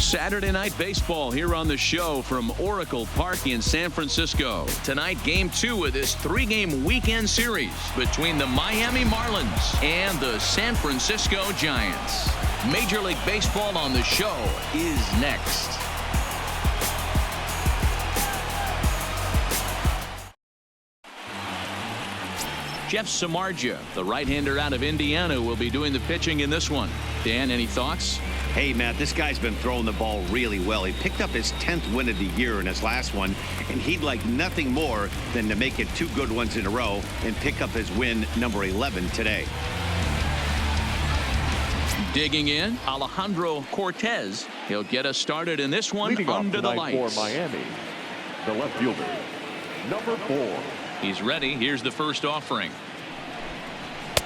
Saturday Night Baseball here on the show from Oracle Park in San Francisco. Tonight, Game 2 of this 3-game weekend series between the Miami Marlins and the San Francisco Giants. Major League Baseball on the show is next. Jeff Samardzija, the right-hander out of Indiana, will be doing the pitching in this one. Dan, any thoughts? Hey, Matt, this guy's been throwing the ball really well. He picked up his 10th win of the year in his last one, and he'd like nothing more than to make it 2 good ones in a row and pick up his win number 11 today. Digging in, Alejandro Cortez. He'll get us started in this one. Leading under the lights. For Miami, the left fielder, number 4. He's ready. Here's the first offering.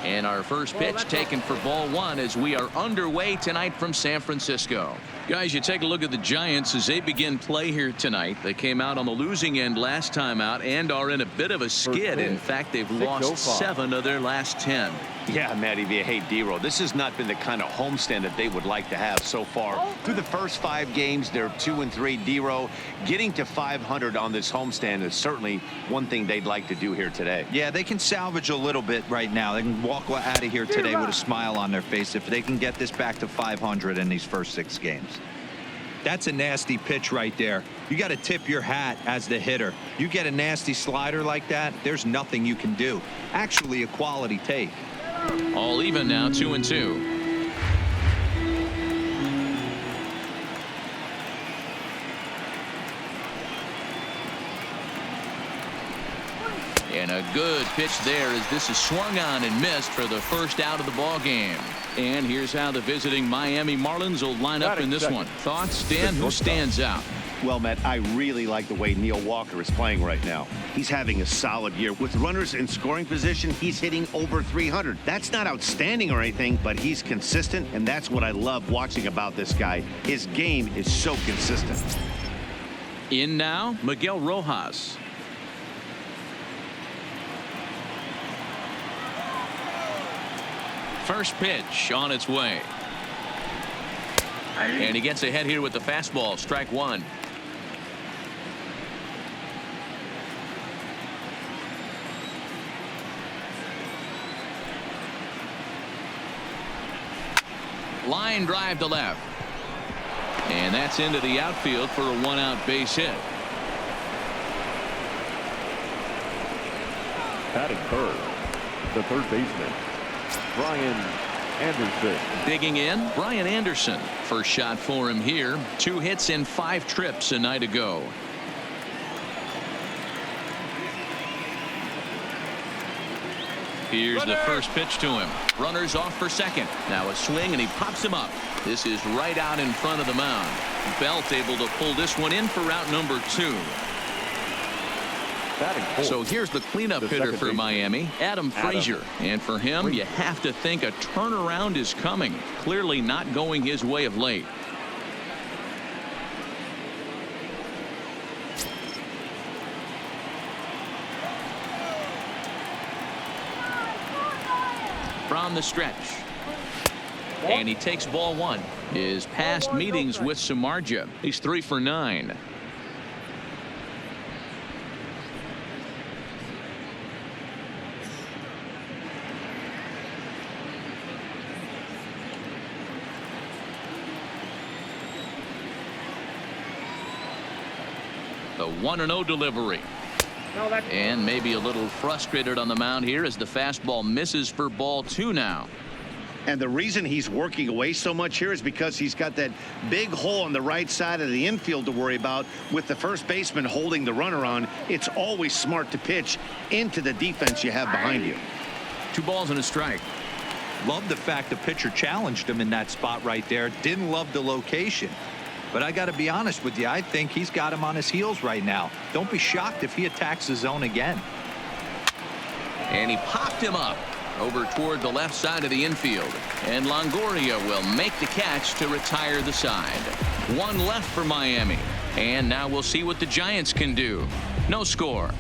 And our first pitch taken for ball 1 as we are underway tonight from San Francisco. Guys, you take a look at the Giants as they begin play here tonight. They came out on the losing end last time out and are in a bit of a skid. In fact, they've lost 7 of their last 10. Yeah, Matty, hey, D-Row, this has not been the kind of homestand that they would like to have so far. Through the first 5 games, they're 2-3. D-Row, getting to 500 on this homestand is certainly one thing they'd like to do here today. Yeah, they can salvage a little bit right now. They can walk out of here today with a smile on their face if they can get this back to 500 in these first 6 games. That's a nasty pitch right there. You got to tip your hat as the hitter. You get a nasty slider like that, there's nothing you can do. Actually, a quality take. All even now, 2-2. And a good pitch there as this is swung on and missed for the first out of the ball game. And here's how the visiting Miami Marlins will line up in this one. Thoughts, Dan? Who stands out? Well, Matt, I really like the way Neil Walker is playing right now. He's having a solid year. With runners in scoring position, he's hitting over 300. That's not outstanding or anything, but he's consistent, and that's what I love watching about this guy. His game is so consistent. In now, Miguel Rojas. First pitch on its way. And he gets ahead here with the fastball. Strike 1. Line drive to left. And that's into the outfield for a 1-out base hit. Batting third, the third baseman, Brian Anderson. Digging in, Brian Anderson. First shot for him here. 2 hits in 5 trips a night ago. Here's the first pitch to him. Runners off for second. Now a swing and he pops him up. This is right out in front of the mound. Belt able to pull this one in for route number 2. So here's the cleanup hitter for Miami, Adam Frazier. And for him, you have to think a turnaround is coming. Clearly not going his way of late. From the stretch. And he takes ball 1. His past meetings with Samardzija. He's 3 for 9. The 1-0 delivery. And maybe a little frustrated on the mound here as the fastball misses for ball 2 now. And the reason he's working away so much here is because he's got that big hole on the right side of the infield to worry about with the first baseman holding the runner on. It's always smart to pitch into the defense you have behind you. 2 balls and a strike. Love the fact the pitcher challenged him in that spot right there. Didn't love the location. But I got to be honest with you, I think he's got him on his heels right now. Don't be shocked if he attacks the zone again. And he popped him up over toward the left side of the infield. And Longoria will make the catch to retire the side. 1 left for Miami. And now we'll see what the Giants can do. No score.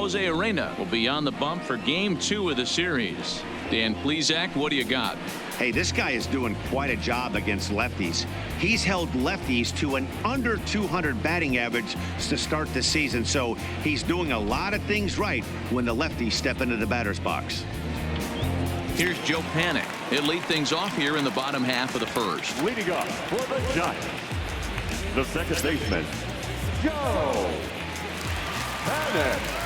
Jose Arena will be on the bump for Game 2 of the series. Dan Plesac, what do you got? Hey, this guy is doing quite a job against lefties. He's held lefties to an under 200 batting average to start the season, so he's doing a lot of things right when the lefties step into the batter's box. Here's Joe Panik. He'll lead things off here in the bottom half of the first. Leading up for the Giants, the second baseman, Joe Panik.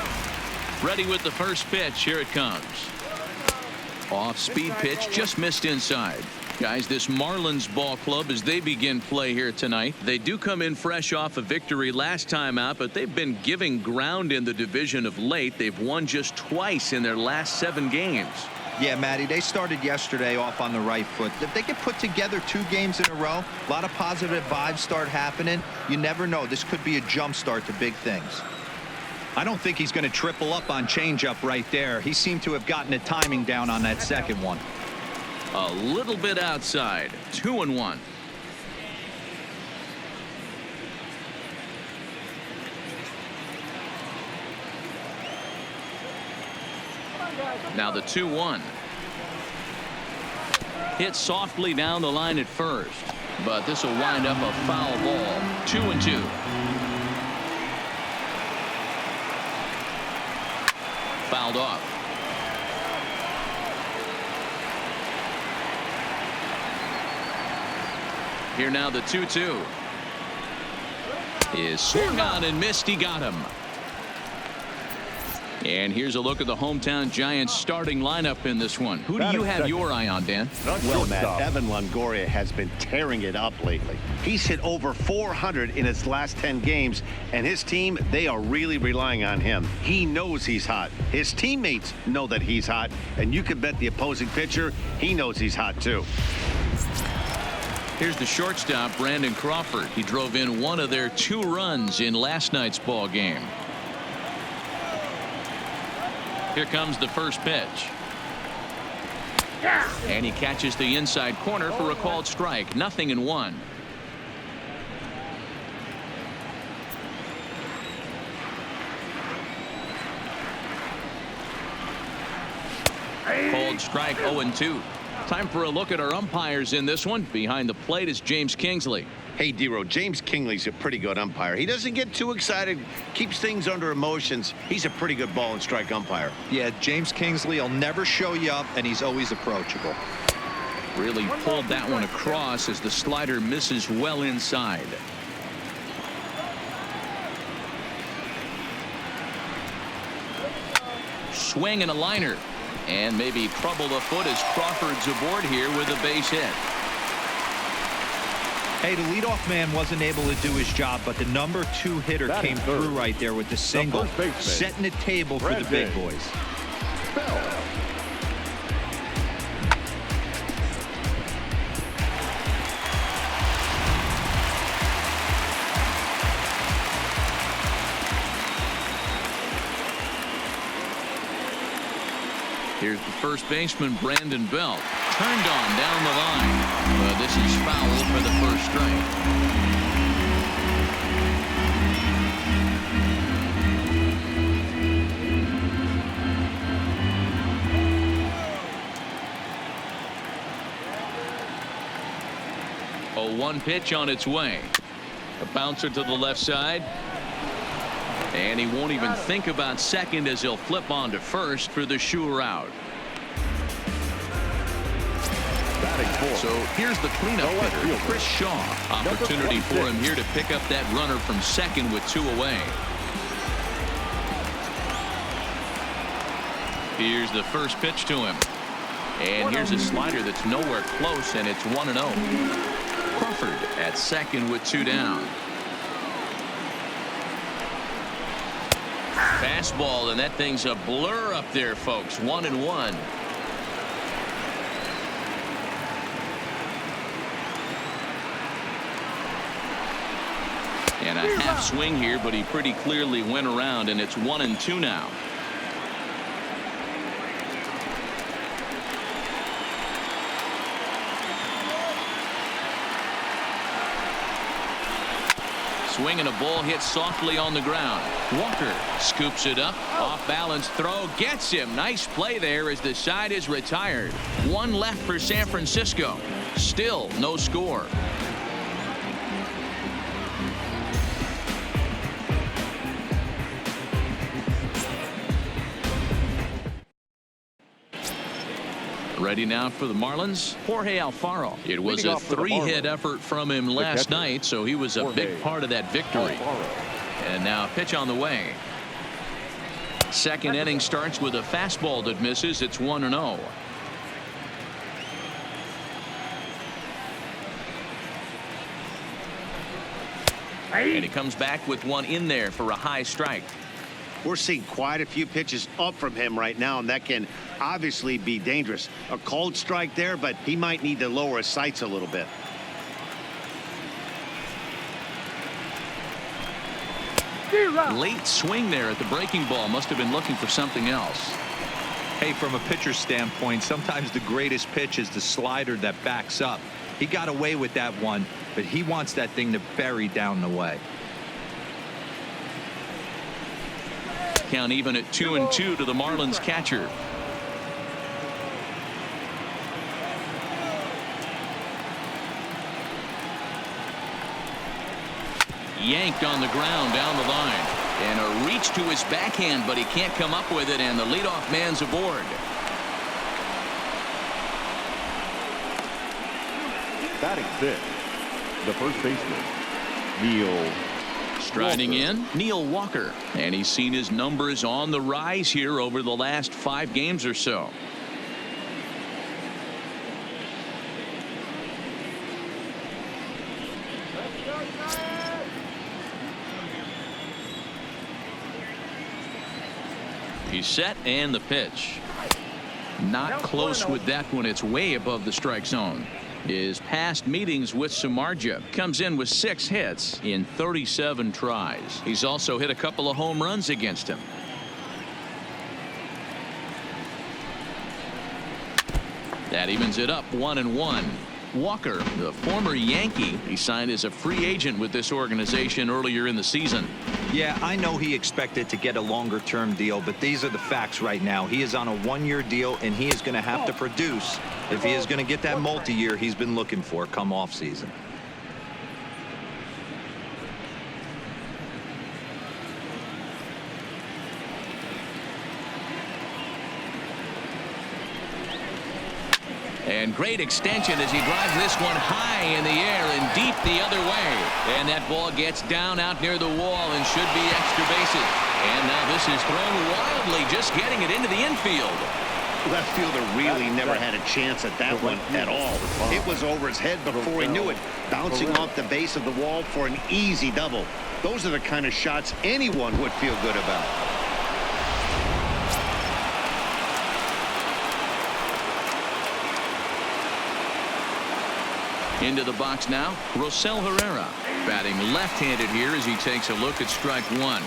Ready with the first pitch. Here it comes. Off-speed pitch, just missed inside. Guys, this Marlins ball club, as they begin play here tonight, they do come in fresh off a victory last time out, but they've been giving ground in the division of late. They've won just twice in their last 7 games. Yeah, Matty, they started yesterday off on the right foot. If they could put together 2 games in a row, a lot of positive vibes start happening. You never know. This could be a jump start to big things. I don't think he's going to triple up on changeup right there. He seemed to have gotten the timing down on that second one. A little bit outside. 2-1. Now the 2-1. Hit softly down the line at first, but this will wind up a foul ball. 2-2. Fouled off. Here now the 2-2 is swung on and missed. He got him. And here's a look at the hometown Giants starting lineup in this one. Who do you have your eye on, Dan? Well, Matt, Evan Longoria has been tearing it up lately. He's hit over 400 in his last 10 games, and his team, they are really relying on him. He knows he's hot. His teammates know that he's hot, and you can bet the opposing pitcher, he knows he's hot too. Here's the shortstop, Brandon Crawford. He drove in one of their 2 runs in last night's ball game. Here comes the first pitch. And he catches the inside corner for a called strike. 0-1. Called strike. 0-2. Time for a look at our umpires in this one. Behind the plate is James Kingsley. Hey, D-Row, James Kingley's a pretty good umpire. He doesn't get too excited, keeps things under emotions. He's a pretty good ball and strike umpire. Yeah, James Kingsley will never show you up, and he's always approachable. Really pulled that one across as the slider misses well inside. Swing and a liner. And maybe trouble afoot as Crawford's aboard here with a base hit. Hey, the leadoff man wasn't able to do his job, but the number 2 hitter came through right there with the single, setting the table for the big boys. Here's the first baseman, Brandon Belt. Turned on down the line. But this is foul for the first strike. A 1 pitch on its way. A bouncer to the left side. And he won't even think about second as he'll flip on to first for the sure out. So here's the cleanup hitter, Chris Shaw. Opportunity for him here to pick up that runner from second with 2 away. Here's the first pitch to him. And here's a slider that's nowhere close, and it's 1-0. Crawford at second with 2 down. Fastball, and that thing's a blur up there, folks. 1-1. And a half swing here, but he pretty clearly went around, and it's 1-2 now. Swing and a ball hit softly on the ground. Walker scoops it up. Off balance throw gets him. Nice play there as the side is retired. One left for San Francisco. Still no score. Ready now for the Marlins, Jorge Alfaro. It was a three-hit effort from him last night, so he was a big part of that victory. And now a pitch on the way. Second inning starts with a fastball that misses. It's 1-0. And he comes back with one in there for a high strike. We're seeing quite a few pitches up from him right now, and that can obviously be dangerous. A cold strike there, but he might need to lower his sights a little bit. Late swing there at the breaking ball. Must have been looking for something else. Hey, from a pitcher's standpoint, sometimes the greatest pitch is the slider that backs up. He got away with that one, but he wants that thing to bury down the way. Count even at 2-2 to the Marlins catcher. Yanked on the ground down the line. And a reach to his backhand, but he can't come up with it, and the leadoff man's aboard. Batting fifth, the first baseman, Neil. Striding in, Neil Walker, and he's seen his numbers on the rise here over the last 5 games or so. He's set, and the pitch. Not close with that one. It's way above the strike zone. His past meetings with Samardzija comes in with 6 hits in 37 tries. He's also hit a couple of home runs against him. That evens it up 1-1. Walker, the former Yankee, he signed as a free agent with this organization earlier in the season. Yeah, I know he expected to get a longer-term deal, but these are the facts right now. He is on a 1-year deal, and he is going to have to produce if he is going to get that multi-year he's been looking for come off-season. And great extension as he drives this one high in the air and deep the other way. And that ball gets down out near the wall and should be extra bases. And now this is thrown wildly, just getting it into the infield. Left fielder really never had a chance at that one at all. It was over his head before he knew it, bouncing off the base of the wall for an easy double. Those are the kind of shots anyone would feel good about. Into the box now, Rosell Herrera, batting left-handed here as he takes a look at strike one.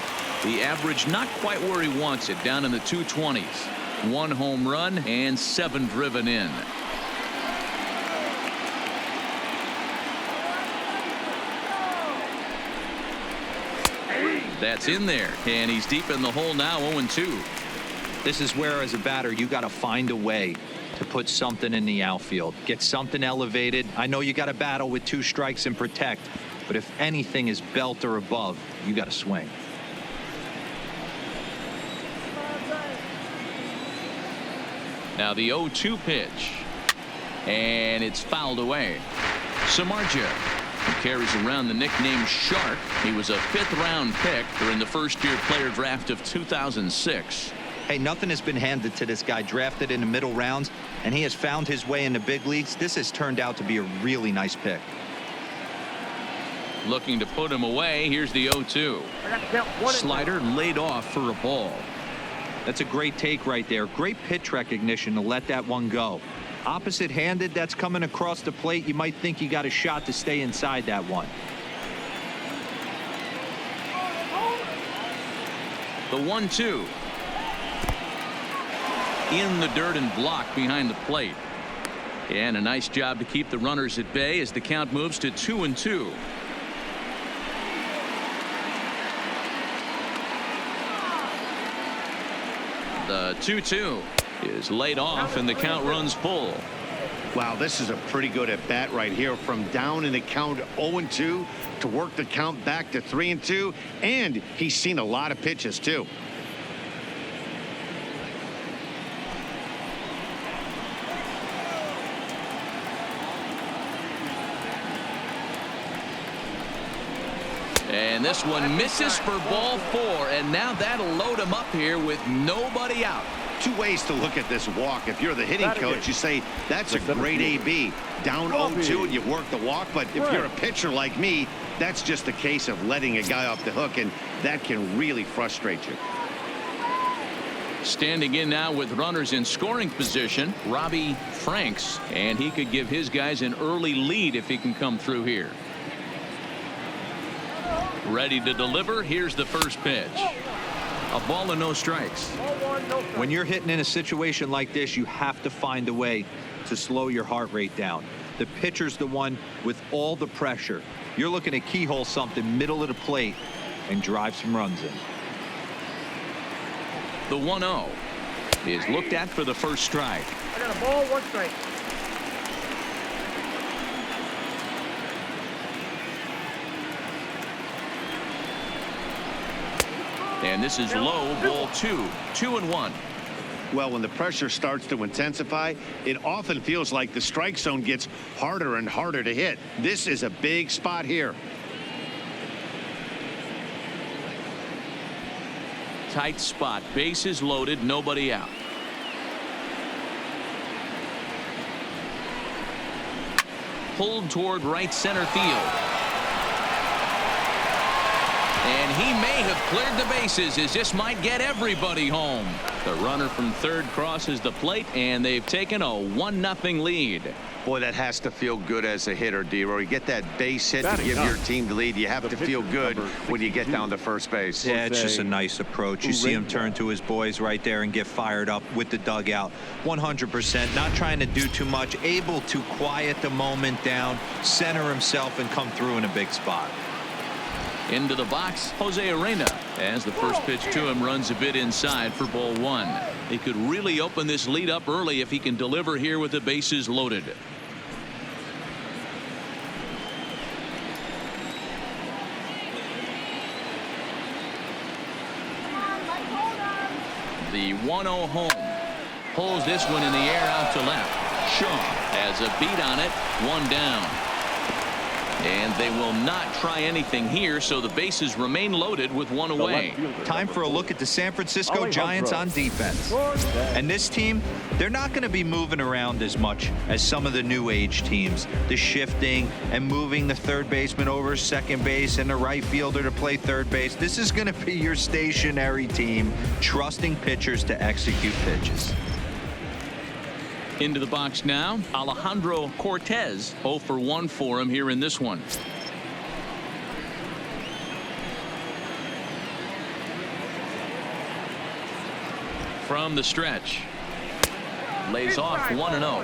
The average not quite where he wants it, down in the 220s. 1 home run and 7 driven in. That's in there, and he's deep in the hole now, 0-2. This is where, as a batter, you got to find a way to put something in the outfield, get something elevated. I know you got to battle with 2 strikes and protect, but if anything is belt or above, you got to swing. Now the 0-2 pitch, and it's fouled away. Samardzija, who carries around the nickname Shark. He was a 5th-round pick during the first-year player draft of 2006. Hey, nothing has been handed to this guy, drafted in the middle rounds, and he has found his way in the big leagues. This has turned out to be a really nice pick. Looking to put him away. Here's the 0-2. Slider laid off for a ball. That's a great take right there. Great pitch recognition to let that one go. Opposite-handed, that's coming across the plate. You might think you got a shot to stay inside that one. The 1-2. In the dirt and blocked behind the plate. And a nice job to keep the runners at bay as the count moves to 2-2. The 2-2 is laid off and the count runs full. Wow, this is a pretty good at bat right here, from down in the count 0-2 to work the count back to 3-2, and he's seen a lot of pitches too. And this one misses for ball 4, and now that'll load him up here with nobody out. Two ways to look at this walk. If you're the hitting coach, you say that's a great AB. Down 0-2 and you work the walk. But if you're a pitcher like me, that's just a case of letting a guy off the hook, and that can really frustrate you. Standing in now with runners in scoring position, Robbie Franks, and he could give his guys an early lead if he can come through here. Ready to deliver. Here's the first pitch. A ball and no strikes. When you're hitting in a situation like this, you have to find a way to slow your heart rate down. The pitcher's the one with all the pressure. You're looking to keyhole something middle of the plate and drive some runs in. The 1-0 is looked at for the first strike. I got a ball, 1 strike. And this is low, ball 2, 2-1. Well, when the pressure starts to intensify, it often feels like the strike zone gets harder and harder to hit. This is a big spot here. Tight spot, bases loaded, nobody out. Pulled toward right center field. And he may have cleared the bases, as this might get everybody home. The runner from third crosses the plate, and they've taken a 1-0 lead. Boy, that has to feel good as a hitter, D-Roy. You get that base hit to give your team the lead. You have to feel good when you get down to first base. Yeah, it's just a nice approach. You see him turn to his boys right there and get fired up with the dugout. 100%, not trying to do too much, able to quiet the moment down, center himself, and come through in a big spot. Into the box, Jose Arena, as the first pitch to him runs a bit inside for ball 1. He could really open this lead up early if he can deliver here with the bases loaded. The 1-0 home. Pulls this one in the air out to left. Shaw has a beat on it, 1 down. And they will not try anything here, so the bases remain loaded with 1 away. Time for a look at the San Francisco Giants on defense. And this team, they're not going to be moving around as much as some of the new age teams. The shifting and moving the third baseman over second base and the right fielder to play third base. This is going to be your stationary team, trusting pitchers to execute pitches. Into the box now, Alejandro Cortez, 0 for 1 for him here in this one. From the stretch, lays off 1-0.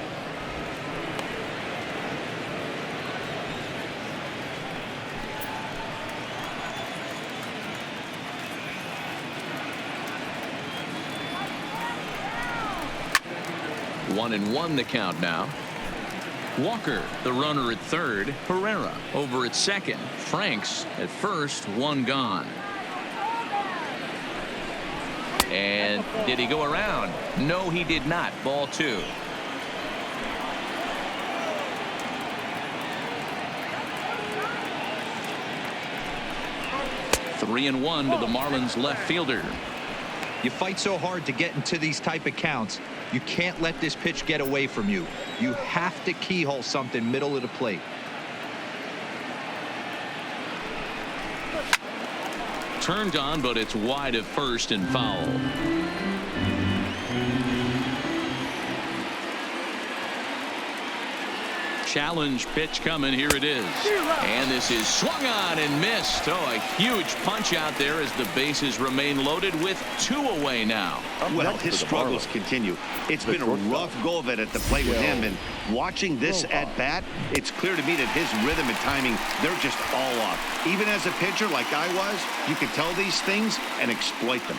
One and one the count now. Walker, the runner at third. Herrera over at second. Franks at first. 1 gone. And did he go around? No, he did not. Ball 2. Three and 1 to the Marlins left fielder. You fight so hard to get into these type of counts. You can't let this pitch get away from you. You have to keyhole something middle of the plate. Turned on, but it's wide of first and foul. Challenge pitch coming. Here it is. And this is swung on and missed. Oh, a huge punch out there as the bases remain loaded with 2 away now. Well, his struggles continue. It's been a rough go of it at the plate with him, and watching this at bat, it's clear to me that his rhythm and timing, they're just all off. Even as a pitcher like I was, you could tell these things and exploit them.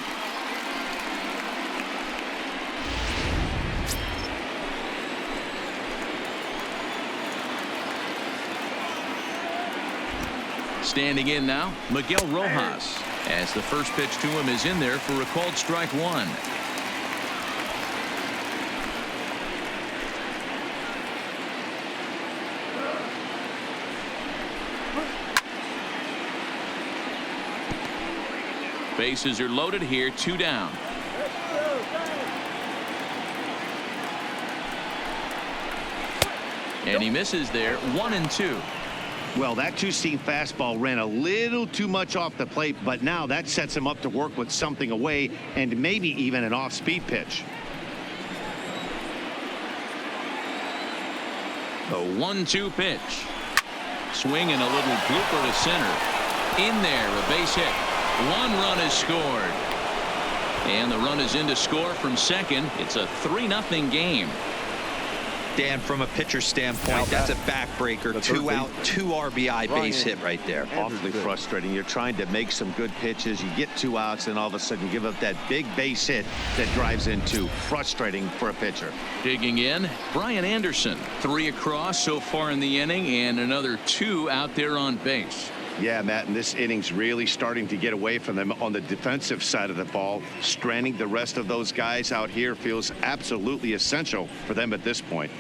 Standing in now, Miguel Rojas, as the first pitch to him is in there for a called strike one. Bases are loaded here, 2 down. And he misses there, 1-2. Well, that two-seam fastball ran a little too much off the plate, but now that sets him up to work with something away and maybe even an off-speed pitch. The 1-2 pitch. Swing and a little blooper to center. In there, a base hit. 1 run is scored. And the run is in to score from second. It's a 3-0 game. Dan, from a pitcher standpoint, that's a backbreaker. 2 out, 2 RBI base hit right there. Awfully frustrating. You're trying to make some good pitches. You get 2 outs, and all of a sudden you give up that big base hit that drives in 2. Frustrating for a pitcher. Digging in, Brian Anderson. 3 across so far in the inning, and another 2 out there on base. Yeah, Matt, and this inning's really starting to get away from them on the defensive side of the ball. Stranding the rest of those guys out here feels absolutely essential for them at this point.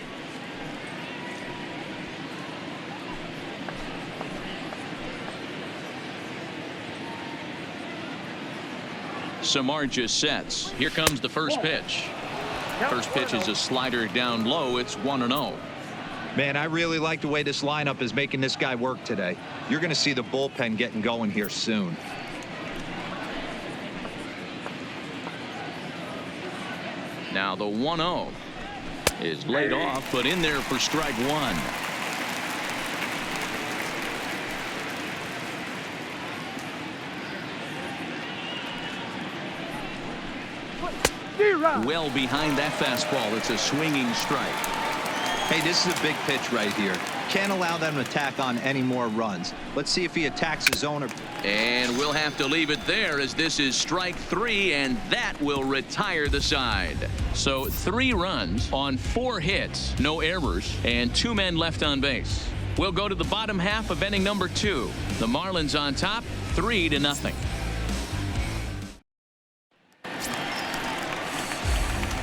Samar just sets. Here comes the first pitch. First pitch is a slider down low. It's 1-0. Man, I really like the way this lineup is making this guy work today. You're going to see the bullpen getting going here soon. Now the 1-0 is laid off, but in there for strike one. Well behind that fastball. It's a swinging strike. Hey, this is a big pitch right here. Can't allow them to tack on any more runs. Let's see if he attacks his owner. And we'll have to leave it there, as this is strike 3, and that will retire the side. So 3 runs on 4 hits, no errors, and 2 men left on base. We'll go to the bottom half of inning number 2. The Marlins on top, 3-0.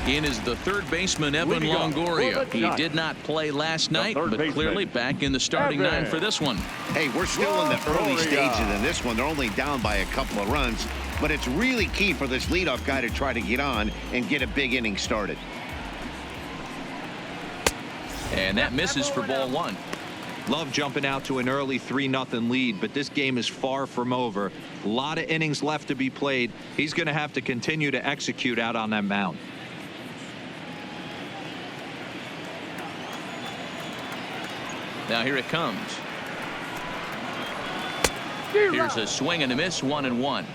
In is the third baseman, Evan Longoria. He did not play last night, but clearly back in the starting 9 for this one. Hey, we're still in the early stages in this one. They're only down by a couple of runs, but it's really key for this leadoff guy to try to get on and get a big inning started. And that misses for ball 1. Love jumping out to an early 3-0 lead, but this game is far from over. A lot of innings left to be played. He's going to have to continue to execute out on that mound. Now here it comes. Here's a swing and a miss, 1-1.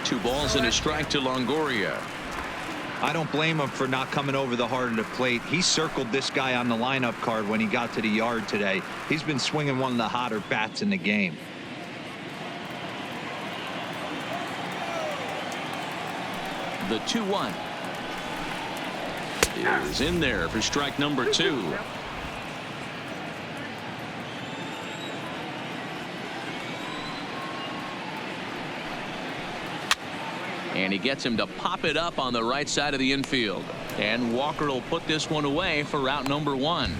Two balls and a strike to Longoria. I don't blame him for not coming over the heart of the plate. He circled this guy on the lineup card when he got to the yard today. He's been swinging one of the hotter bats in the game. The 2-1 is in there for strike number 2. And he gets him to pop it up on the right side of the infield. And Walker will put this one away for route number 1.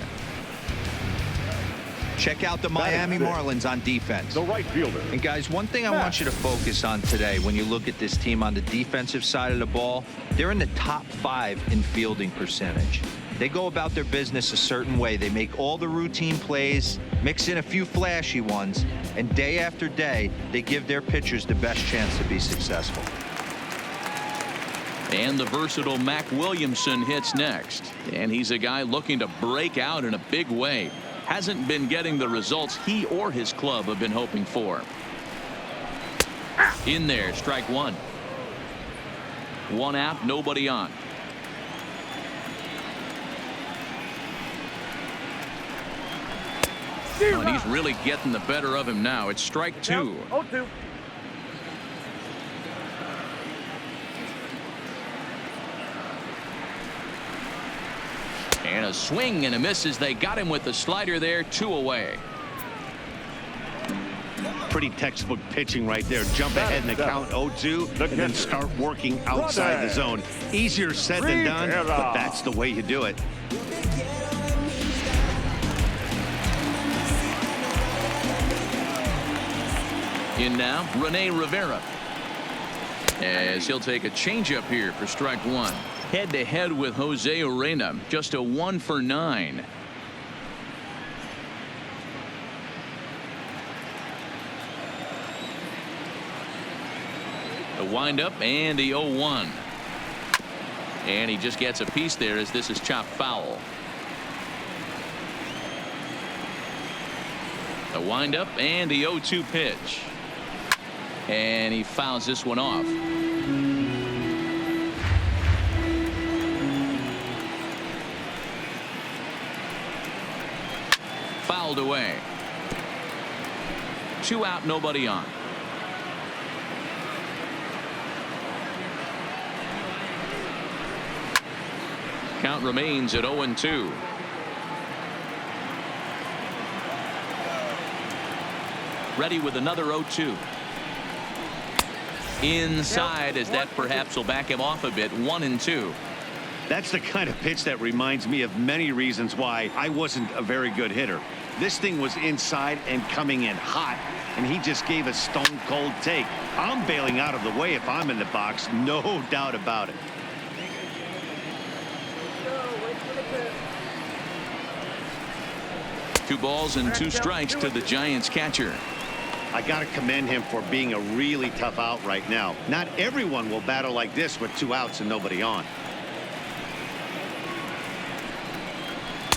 Check out the Miami Marlins on defense. The right fielder. And guys, one thing I want you to focus on today when you look at this team on the defensive side of the ball, they're in the top 5 in fielding percentage. They go about their business a certain way. They make all the routine plays, mix in a few flashy ones, and day after day, they give their pitchers the best chance to be successful. And the versatile Mac Williamson hits next. And he's a guy looking to break out in a big way. Hasn't been getting the results he or his club have been hoping for. In there, strike 1. 1 out, nobody on. Oh, and he's really getting the better of him now. It's strike 2. 0-2. a swing and a miss as they got him with the slider there. 2 away. Pretty textbook pitching right there. Jump ahead in the count 0-2 and then start working outside the zone. Easier said than done, but that's the way you do it. In now, Rene Rivera, as he'll take a changeup here for strike 1. Head-to-head with Jose Urena, just a 1 for 9. The windup and the 0-1. And he just gets a piece there as this is chopped foul. The windup and the 0-2 pitch. And he fouls this one off. Fouled away. 2 out, nobody on. Count remains at 0-2. Ready with another 0-2. Inside, as that perhaps will back him off a bit. 1-2. That's the kind of pitch that reminds me of many reasons why I wasn't a very good hitter. This thing was inside and coming in hot, and he just gave a stone cold take. I'm bailing out of the way if I'm in the box, no doubt about it. Two balls and 2 strikes to the Giants catcher. I got to commend him for being a really tough out right now. Not everyone will battle like this with 2 outs and nobody on.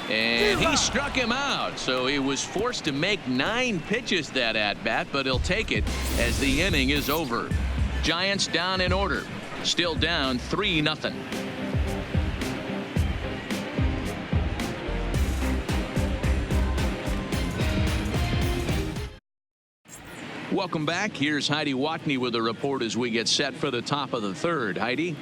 And he struck him out, so he was forced to make 9 pitches that at bat, but he'll take it as the inning is over. Giants down in order, still down 3-0. Welcome back. Here's Heidi Watney with a report as we get set for the top of the 3rd. Heidi.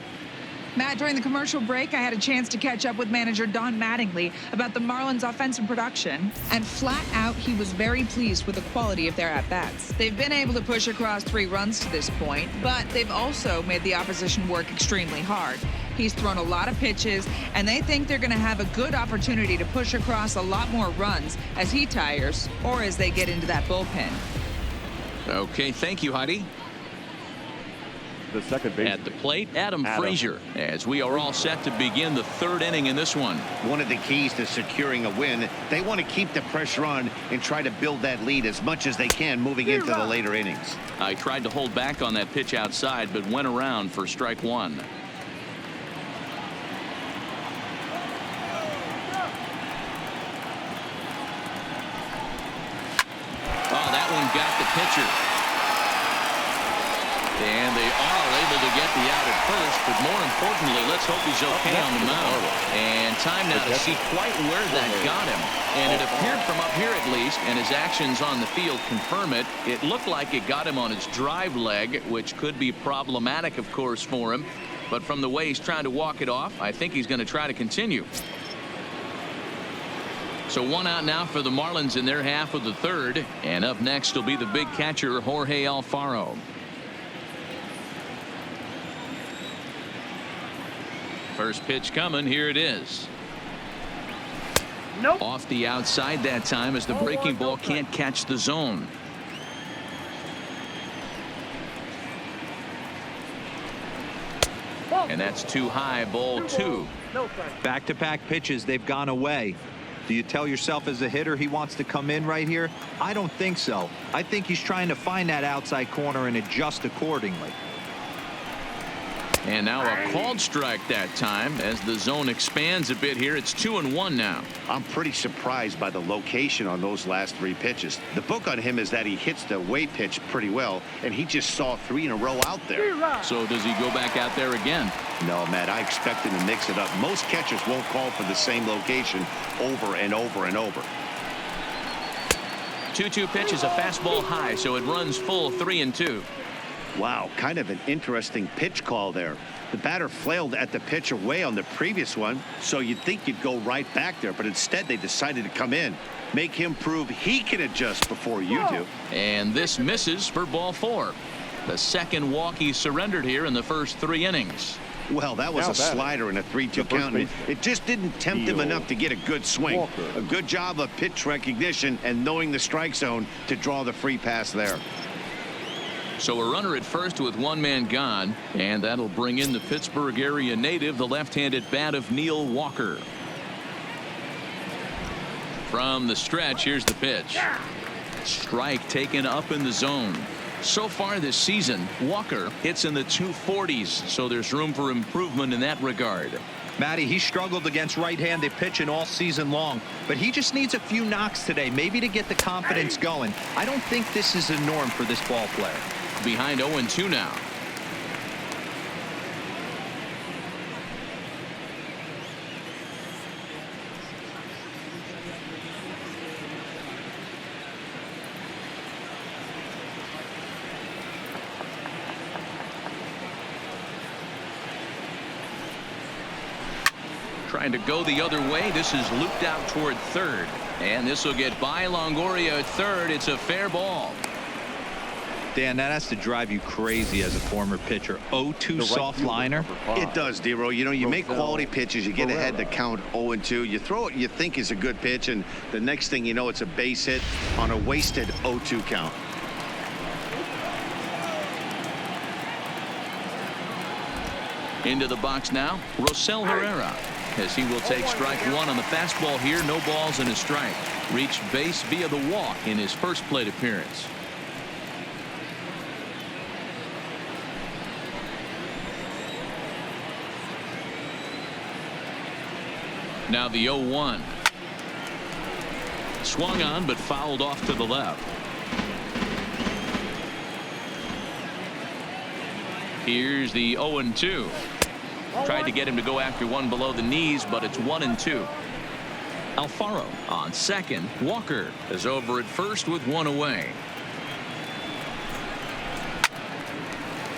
Matt, during the commercial break, I had a chance to catch up with manager Don Mattingly about the Marlins' offensive production, and flat out, he was very pleased with the quality of their at-bats. They've been able to push across 3 runs to this point, but they've also made the opposition work extremely hard. He's thrown a lot of pitches, and they think they're going to have a good opportunity to push across a lot more runs as he tires or as they get into that bullpen. Okay, thank you, Heidi. The second base at the plate, Adam Frazier, as we are all set to begin the 3rd inning in this one. One of the keys to securing a win, they want to keep the pressure on and try to build that lead as much as they can moving into the later innings. I tried to hold back on that pitch outside, but went around for strike 1. Oh, that one got the pitcher. And they are able to get the out at first, but more importantly, let's hope he's okay on the mound. And time now to see quite where that got him. And it appeared from up here at least, and his actions on the field confirm it. It looked like it got him on his drive leg, which could be problematic, of course, for him. But from the way he's trying to walk it off, I think he's going to try to continue. So 1 out now for the Marlins in their half of the 3rd. And up next will be the big catcher, Jorge Alfaro. First pitch coming. Here it is. Nope. Off the outside that time as the breaking ball can't catch the zone. And that's too high. Ball 2. Back-to-back pitches, they've gone away. Do you tell yourself as a hitter he wants to come in right here? I don't think so. I think he's trying to find that outside corner and adjust accordingly. And now a called strike that time as the zone expands a bit here. It's 2-1 now. I'm pretty surprised by the location on those last 3 pitches. The book on him is that he hits the away pitch pretty well, and he just saw 3 in a row out there. So does he go back out there again? No, Matt, I expect him to mix it up. Most catchers won't call for the same location over and over and over. 2-2 pitch is a fastball high, so it runs full 3-2. Wow, kind of an interesting pitch call there. The batter flailed at the pitch away on the previous one, so you'd think you'd go right back there, but instead they decided to come in. Make him prove he can adjust before you do. And this misses for ball 4. The second walk he surrendered here in the first 3 innings. Well, that was a slider and a 3-2 count. It just didn't tempt him enough to get a good swing. A good job of pitch recognition and knowing the strike zone to draw the free pass there. So a runner at first with 1 man gone, and that'll bring in the Pittsburgh area native, the left-handed bat of Neil Walker. From the stretch, here's the pitch. Strike taken up in the zone. So far this season, Walker hits in the 240s, so there's room for improvement in that regard. Matty, he struggled against right-handed pitching all season long, but he just needs a few knocks today, maybe to get the confidence going. I don't think this is a norm for this ball player. Behind 0-2 now. Trying to go the other way. This is looped out toward third, and this will get by Longoria at third. It's a fair ball. Dan, that has to drive you crazy as a former pitcher. 0-2 soft liner. It does, D-Row. You know, you make quality pitches, you get ahead to count 0-2. You throw it you think is a good pitch, and the next thing you know, it's a base hit on a wasted 0-2 count. Into the box now, Rosell Herrera, as he will take strike 1 on the fastball here. No balls and a strike. Reached base via the walk in his first plate appearance. Now the 0-1. Swung on but fouled off to the left. Here's the 0-2. Tried to get him to go after one below the knees, but it's 1-2. Alfaro on second. Walker is over at first with 1 away.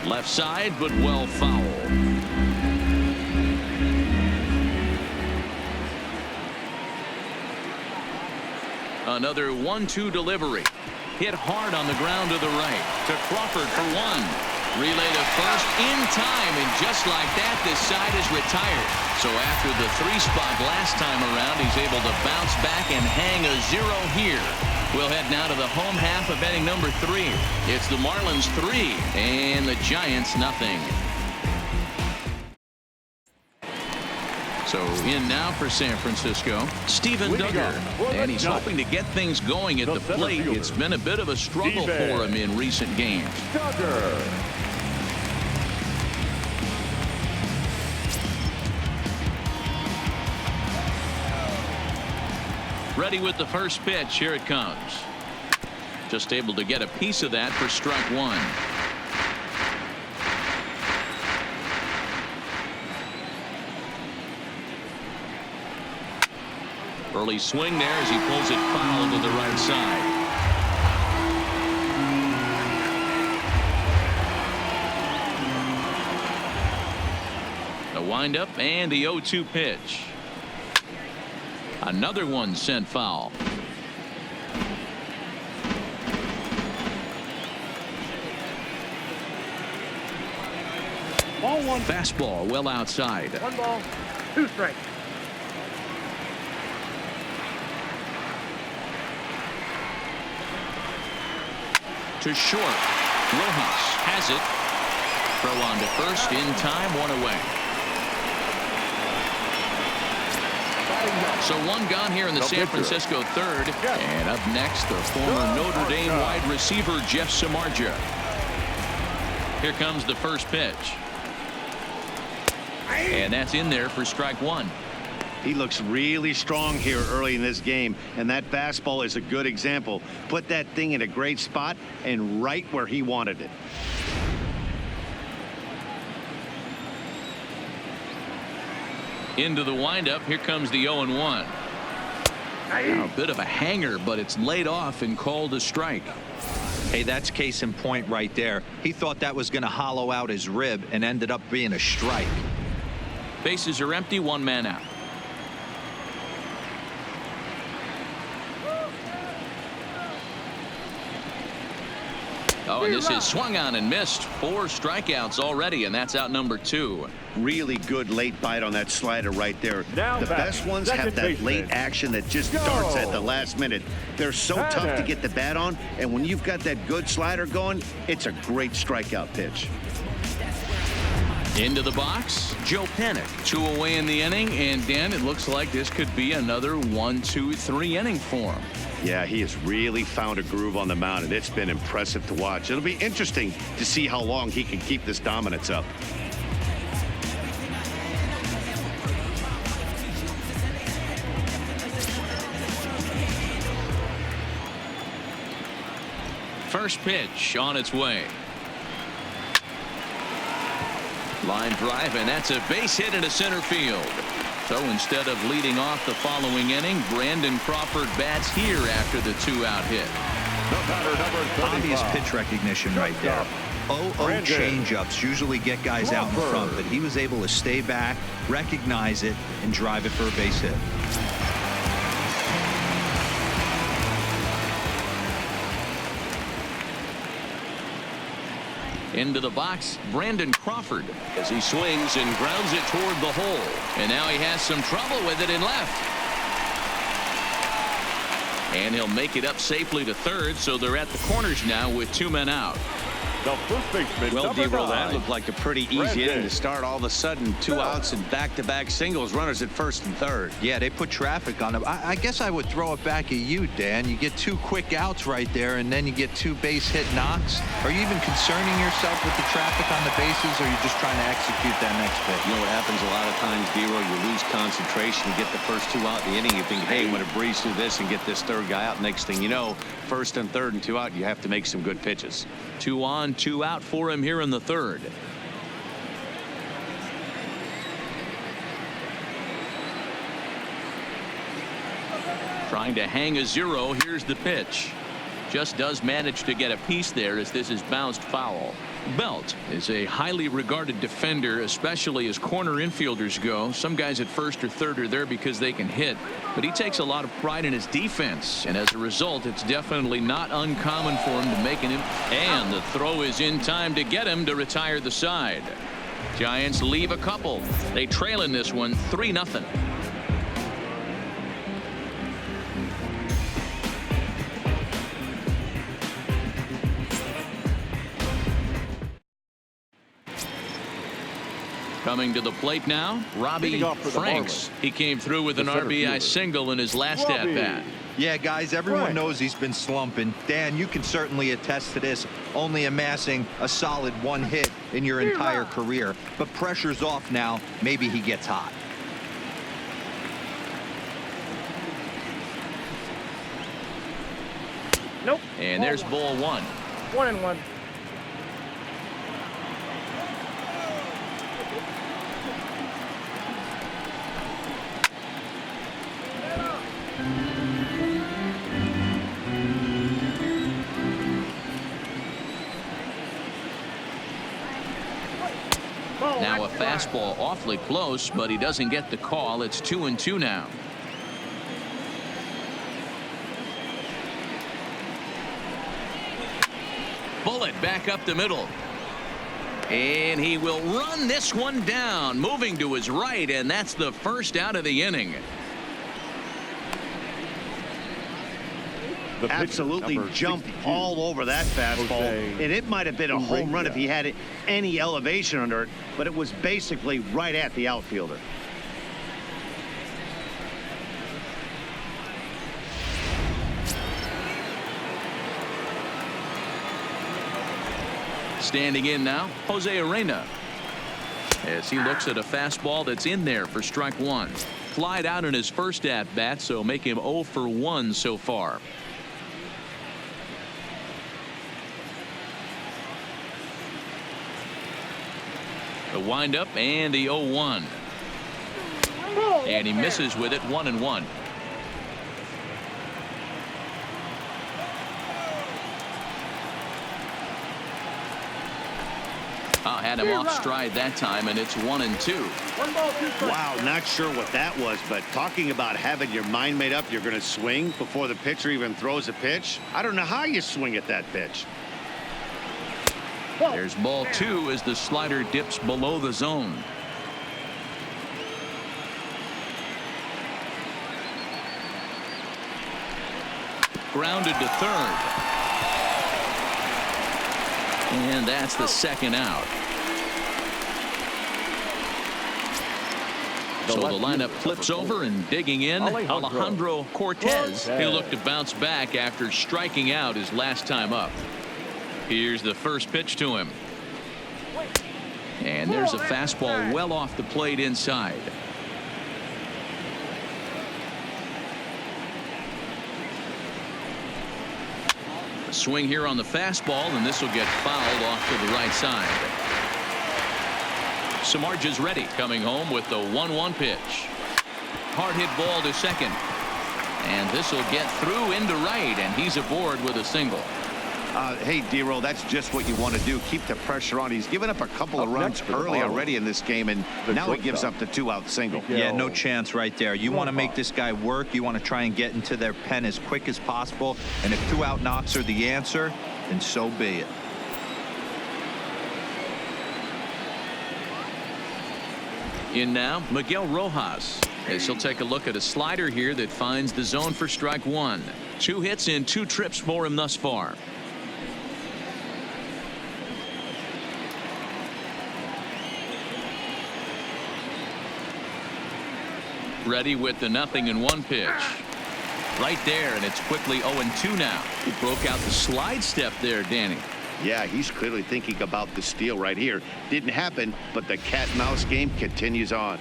Left side, but well fouled. Another 1-2 delivery. Hit hard on the ground to the right. To Crawford for 1. Relay to first in time, and just like that, this side is retired. So after the 3 spot last time around, he's able to bounce back and hang a 0 here. We'll head now to the home half of inning number 3. It's the Marlins 3 and the Giants nothing. So in now for San Francisco, Steven Duggar, and he's hoping to get things going at the plate. It's been a bit of a struggle for him in recent games. Ready with the first pitch. Here it comes. Just able to get a piece of that for strike 1. Early swing there as he pulls it foul to the right side. The windup and the 0-2 pitch. Another one sent foul. Ball 1. Fastball well outside. 1 ball, 2 strikes. To short. Rojas has it. Throw on to first in time, 1 away. So 1 gone here in the San Francisco third. And up next, the former Notre Dame wide receiver Jeff Samardzija. Here comes the first pitch. And that's in there for strike 1. He looks really strong here early in this game, and that fastball is a good example. Put that thing in a great spot and right where he wanted it. Into the windup. Here comes the 0-1. A bit of a hanger, but it's laid off and called a strike. Hey, that's case in point right there. He thought that was going to hollow out his rib and ended up being a strike. Bases are empty, one man out. Oh, and this is swung on and missed. 4 strikeouts already, and that's out number 2. Really good late bite on that slider right there. Now The batting, best ones second have that baseman. late action that just darts at the last minute. They're so tough to get the bat on, and when you've got that good slider going, it's a great strikeout pitch. Into the box, Joe Panic. 2 away in the inning, and Dan, it looks like this could be another 1, 2, 3 inning for him. Yeah, he has really found a groove on the mound, and it's been impressive to watch. It'll be interesting to see how long he can keep this dominance up. First pitch on its way. Line drive, and that's a base hit into center field. So instead of leading off the following inning, Brandon Crawford bats here after the 2-out hit. Obvious pitch recognition right there. 0-0 change-ups usually get guys out in front, but he was able to stay back, recognize it, and drive it for a base hit. Into the box, Brandon Crawford, as he swings and grounds it toward the hole. And now he has some trouble with it in left. And he'll make it up safely to third, so they're at the corners now with 2 men out. The first baseman, Well, number D-Roll, that 9. looked like a pretty easy inning to start. All of a sudden, 2 outs and back-to-back singles, runners at first and third. Yeah, they put traffic on him. I guess I would throw it back at you, Dan. You get 2 quick outs right there, and then you get 2 base hit knocks. Are you even concerning yourself with the traffic on the bases, or are you just trying to execute that next pitch? You know what happens a lot of times, D-Roll? You lose concentration. You get the first 2 out in the inning. You think, hey, I'm going to breeze through this and get this third guy out. Next thing you know, first and third and 2 out, you have to make some good pitches. 2 on, 2 out for him here in the third. Trying to hang a 0. Here's the pitch. Just does manage to get a piece there as this is bounced foul. Belt is a highly regarded defender, especially as corner infielders go. Some guys at first or third are there because they can hit, but he takes a lot of pride in his defense, and as a result, it's definitely not uncommon for him to make an and the throw is in time to get him to retire the side. Giants leave a couple. They trail in this one 3-0. Coming to the plate now, Robbie Franks. He came through with an RBI single in his last at-bat. Yeah, guys, everyone knows he's been slumping. Dan, you can certainly attest to this, only amassing a solid 1 hit in your entire career. But pressure's off now. Maybe he gets hot. Nope. And there's ball 1. 1-1. Now a fastball awfully close, but he doesn't get the call. It's 2-2 now. Bullet back up the middle. And he will run this one down, moving to his right, and that's the first out of the inning. Absolutely jumped all over that fastball, and it might have been a home run if he had any elevation under it, but it was basically right at the outfielder. Standing in now, Jose Arena, as he looks at a fastball that's in there for strike 1. Flied out in his first at bat, so make him 0 for 1 so far. The windup and the 0-1. And he misses with it, 1-1. had him off stride that time, and it's 1-2. Wow, not sure what that was, but talking about having your mind made up you're going to swing before the pitcher even throws a pitch. I don't know how you swing at that pitch. There's ball 2 as the slider dips below the zone. Grounded to third. And that's the second out. So the lineup flips over, and digging in, Alejandro Cortez. He'll look to bounce back after striking out his last time up. Here's the first pitch to him. And there's a fastball well off the plate inside. A swing here on the fastball, and this will get fouled off to the right side. Samardzija's ready, coming home with the 1-1 pitch. Hard hit ball to second. And this will get through into right, and he's aboard with a single. Hey, D-Roll, that's just what you want to do. Keep the pressure on. He's given up a couple of runs early already in this game, and now he gives up the 2-out single. Yeah, no chance right there. You want to make this guy work. You want to try and get into their pen as quick as possible. And if 2-out knocks are the answer, then so be it. In now, Miguel Rojas, as he'll take a look at a slider here that finds the zone for strike 1. 2 hits in 2 trips for him thus far. Ready with the 0-1 pitch. Right there, and it's quickly 0-2 now. He broke out the slide step there, Danny. Yeah, he's clearly thinking about the steal right here. Didn't happen, but the cat-and-mouse game continues on.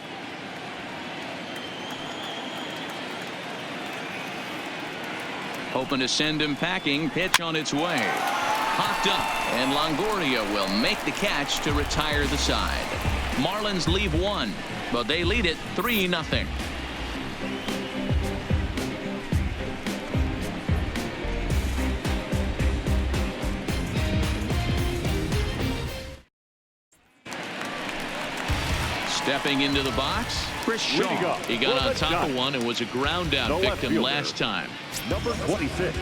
Hoping to send him packing. Pitch on its way. Popped up, and Longoria will make the catch to retire the side. Marlins leave 1, but they lead it 3-0. Stepping into the box, Chris Shaw. He got on top of one and was a ground out victim last time. Number 26.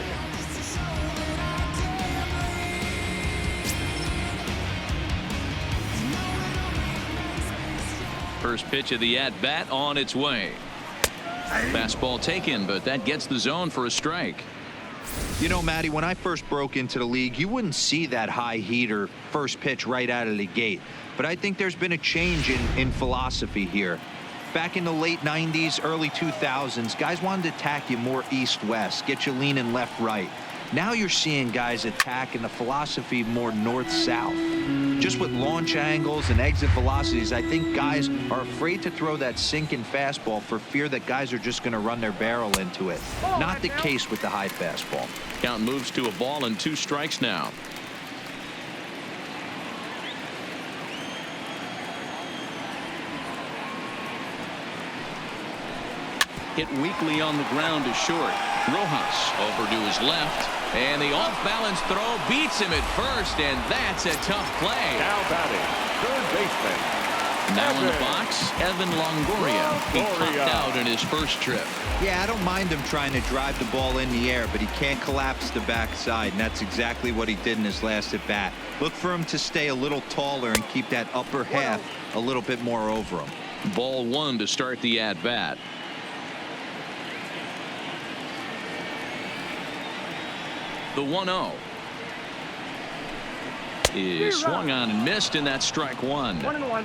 First pitch of the at-bat on its way. Fastball taken, but that gets the zone for a strike. You know, Matty, when I first broke into the league, you wouldn't see that high heater first pitch right out of the gate. But I think there's been a change in philosophy here. Back in the late 90s, early 2000s, guys wanted to attack you more east-west, get you leaning left-right. Now you're seeing guys attack in the philosophy more north-south. Just with launch angles and exit velocities, I think guys are afraid to throw that sinking fastball for fear that guys are just going to run their barrel into it. Not the case with the high fastball. Count moves to a ball and 2 strikes now. Hit weakly on the ground to short. Rojas over to his left, and the off-balance throw beats him at first, and that's a tough play. Now batting, third baseman. Now in the box, Evan Longoria. He popped out in his first trip. Yeah, I don't mind him trying to drive the ball in the air, but he can't collapse the backside, and that's exactly what he did in his last at bat. Look for him to stay a little taller and keep that upper half a little bit more over him. Ball 1 to start the at bat. The 1-0 is swung on and missed, and that's strike 1. 1-1.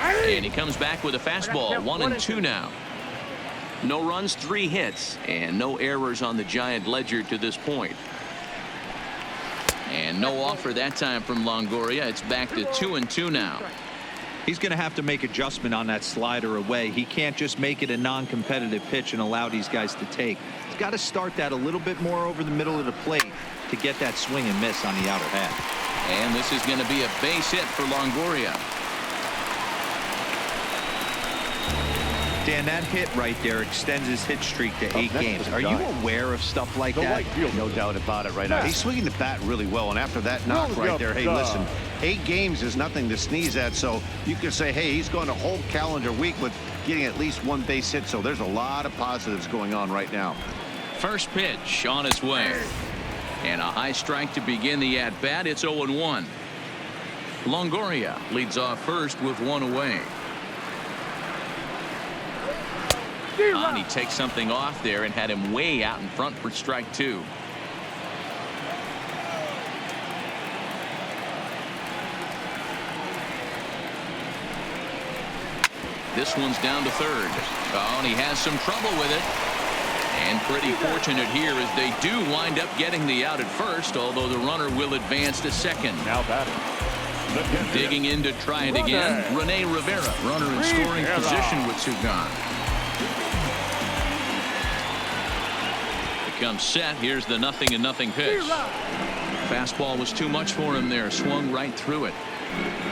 And he comes back with a fastball. 1-2 now. No runs, 3 hits, and no errors on the Giant ledger to this point. And no offer that time from Longoria. It's back to 2-2 now. He's going to have to make adjustment on that slider away. He can't just make it a non-competitive pitch and allow these guys to take. He's got to start that a little bit more over the middle of the plate to get that swing and miss on the outer half. And this is going to be a base hit for Longoria. Dan, that hit right there extends his hit streak to 8 games. Are you aware of stuff like that? No doubt about it right now. He's swinging the bat really well, and after that knock right there, hey, listen, 8 games is nothing to sneeze at, so you can say, hey, he's going a whole calendar week with getting at least 1 base hit, so there's a lot of positives going on right now. First pitch on its way. And a high strike to begin the at-bat. It's 0-1. Longoria leads off first with 1 away. And he takes something off there and had him way out in front for strike 2. This one's down to third. Oh, and he has some trouble with it. And pretty fortunate here as they do wind up getting the out at first, although the runner will advance to second. Now batting. Digging in to try it again, Rene Rivera, runner in scoring position with 2 gone. Becomes set. Here's the 0-0 pitch. Fastball was too much for him there. Swung right through it.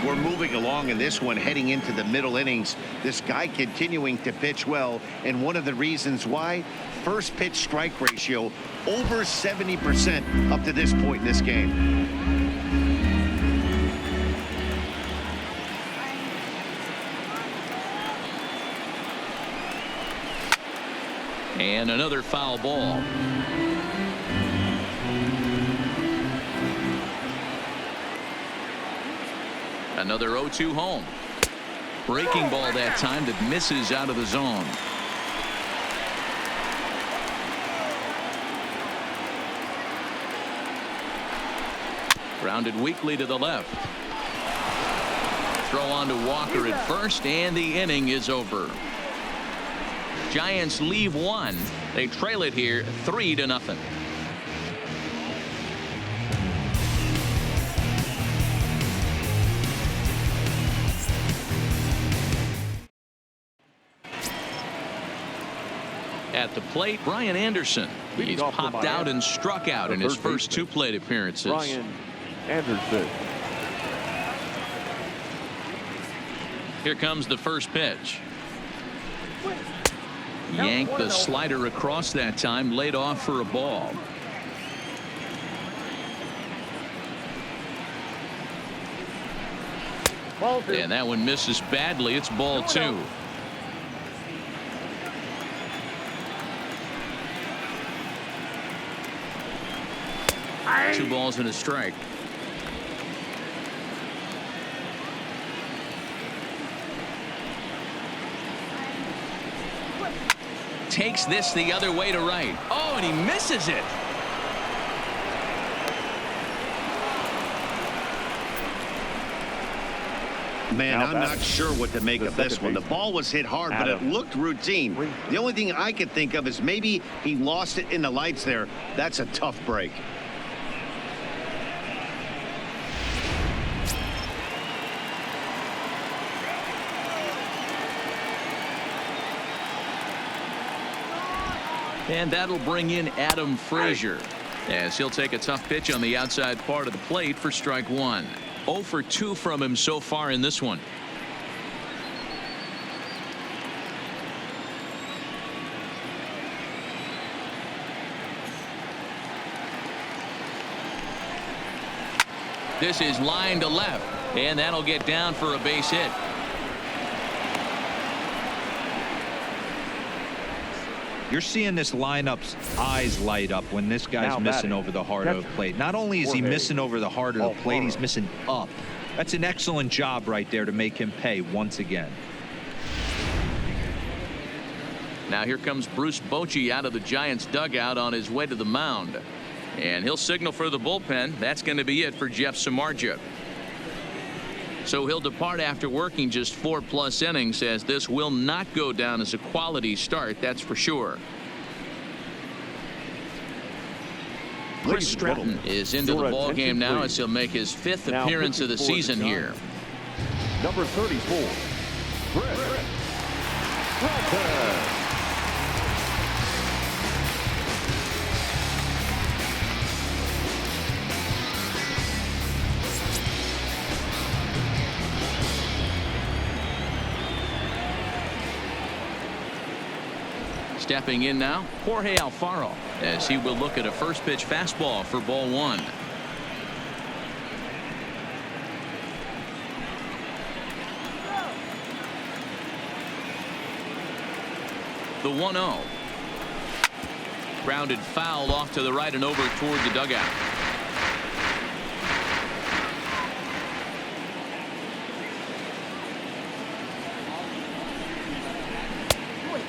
We're moving along in this one, heading into the middle innings. This guy continuing to pitch well, and one of the reasons why, first pitch strike ratio over 70% up to this point in this game. And another foul ball. Another 0-2 home. Breaking ball that time that misses out of the zone. Grounded weakly to the left. Throw on to Walker at first, and the inning is over. Giants leave 1. They trail it here 3-0. At the plate, Brian Anderson. He's popped out and struck out in his first 2 plate appearances. Brian Anderson. Here comes the first pitch. Yanked the slider across that time, laid off for a ball. And that one misses badly. It's ball 2. Two balls and a strike. Takes this the other way to right. Oh, and he misses it. Man, I'm not sure what to make of this one. The ball was hit hard, but it looked routine. The only thing I could think of is maybe he lost it in the lights there. That's a tough break. And that'll bring in Adam Frazier as he'll take a tough pitch on the outside part of the plate for strike 1. 0 for 2 from him so far in this one. This is line to left, and that'll get down for a base hit. You're seeing this lineup's eyes light up when this guy's missing over the heart of the plate. Not only is he missing over the heart of the plate, he's missing up. That's an excellent job right there to make him pay once again. Now here comes Bruce Bochy out of the Giants dugout on his way to the mound. And he'll signal for the bullpen. That's going to be it for Jeff Samardzija. So he'll depart after working just 4+ innings, as this will not go down as a quality start, that's for sure. Chris Stratton is into the ball game now as he'll make his 5th appearance of the season here. Number 34, Chris Stratton. Stepping in now, Jorge Alfaro, as he will look at a first pitch fastball for ball one. The 1-0. Grounded foul off to the right and over toward the dugout.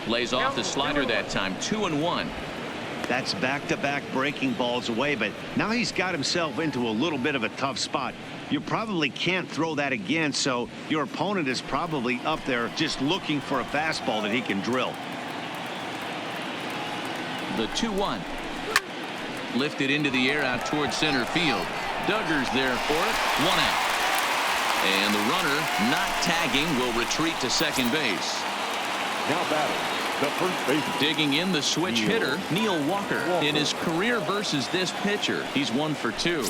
Lays off the slider that time. 2-1. That's back-to-back breaking balls away, but now he's got himself into a little bit of a tough spot. You probably can't throw that again, so your opponent is probably up there just looking for a fastball that he can drill. The 2-1. Lifted into the air out towards center field. Duggar's there for it. 1 out. And the runner, not tagging, will retreat to second base. Now batting, the first baseman. Digging in the switch hitter, Neil Walker. In his career versus this pitcher, he's 1 for 2.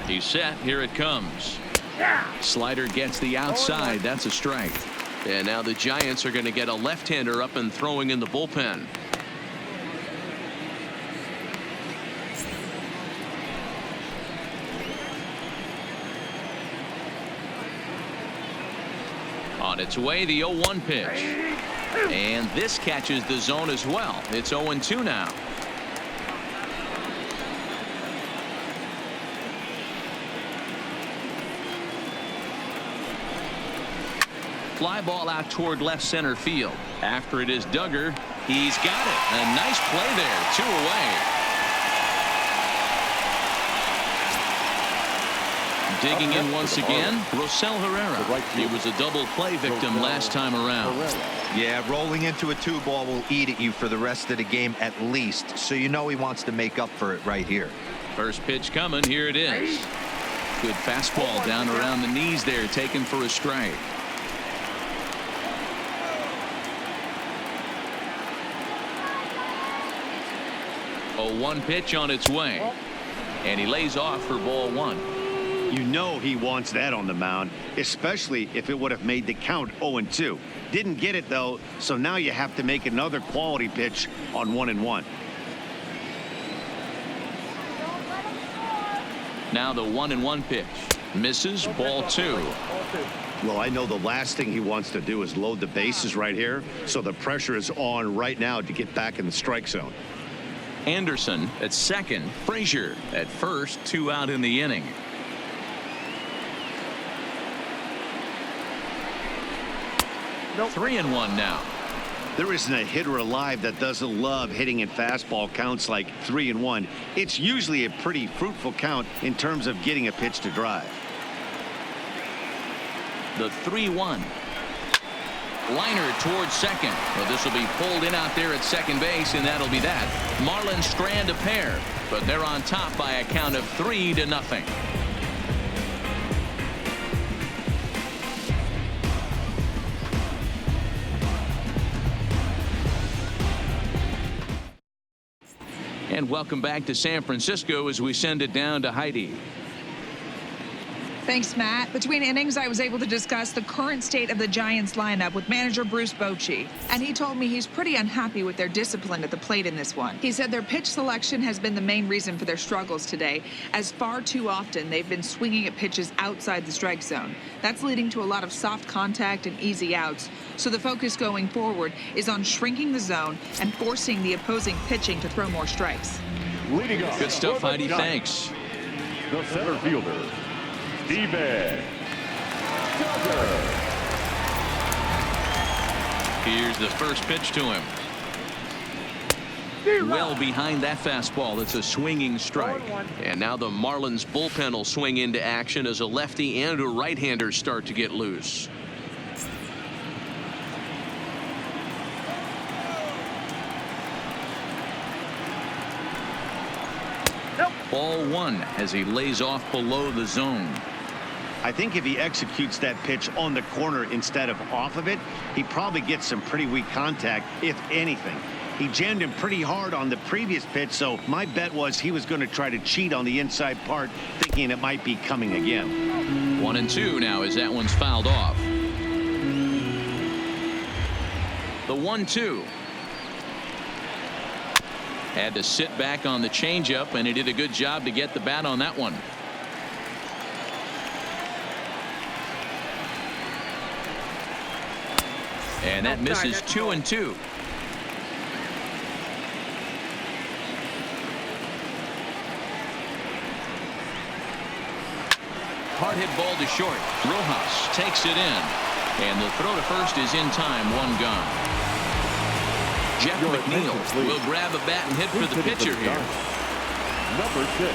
He's set. Here it comes. Slider gets the outside. That's a strike. And now the Giants are going to get a left-hander up and throwing in the bullpen. On its way, the 0-1 pitch. And this catches the zone as well. It's 0-2 now. Fly ball out toward left center field. After it is Duggar. He's got it. A nice play there. 2 away. Digging in once again, Rosell Herrera. He was a double play victim last time around. Yeah, rolling into a 2-ball will eat at you for the rest of the game at least. So you know he wants to make up for it right here. First pitch coming. Here it is. Good fastball down around the knees there, taken for a strike. A 1 pitch on its way. And he lays off for ball 1. You know he wants that on the mound, especially if it would have made the count 0-2. Didn't get it, though, so now you have to make another quality pitch on 1-1. Now the 1-1 pitch. Misses. Ball 2. Well, I know the last thing he wants to do is load the bases right here, so the pressure is on right now to get back in the strike zone. Anderson at second. Frazier at first. 2 out in the inning. Nope. 3-1 now. There isn't a hitter alive that doesn't love hitting in fastball counts like 3-1. It's usually a pretty fruitful count in terms of getting a pitch to drive. The 3-1. Liner towards second. Well, this will be pulled in out there at second base, and that'll be that. Marlins strand a pair, but they're on top by a count of 3-0. And welcome back to San Francisco as we send it down to Heidi. Thanks, Matt. Between innings, I was able to discuss the current state of the Giants lineup with manager Bruce Bochy, and he told me he's pretty unhappy with their discipline at the plate in this one. He said their pitch selection has been the main reason for their struggles today, as far too often they've been swinging at pitches outside the strike zone. That's leading to a lot of soft contact and easy outs, so the focus going forward is on shrinking the zone and forcing the opposing pitching to throw more strikes. Leading off. Good stuff, Heidi. Thanks. The center fielder, Steven Duggar. Here's the first pitch to him. Well behind that fastball. It's a swinging strike. And now the Marlins bullpen will swing into action as a lefty and a right-hander start to get loose. Ball 1 as he lays off below the zone. I think if he executes that pitch on the corner instead of off of it, he probably gets some pretty weak contact, if anything. He jammed him pretty hard on the previous pitch, so my bet was he was going to try to cheat on the inside part, thinking it might be coming again. 1-2 now as that one's fouled off. The 1-2. Had to sit back on the changeup, and he did a good job to get the bat on that one. And that misses 2-2. Hard hit ball to short. Rojas takes it in. And the throw to first is in time. One gone. Jeff McNeil will grab a bat and hit for the pitcher here. Number 6.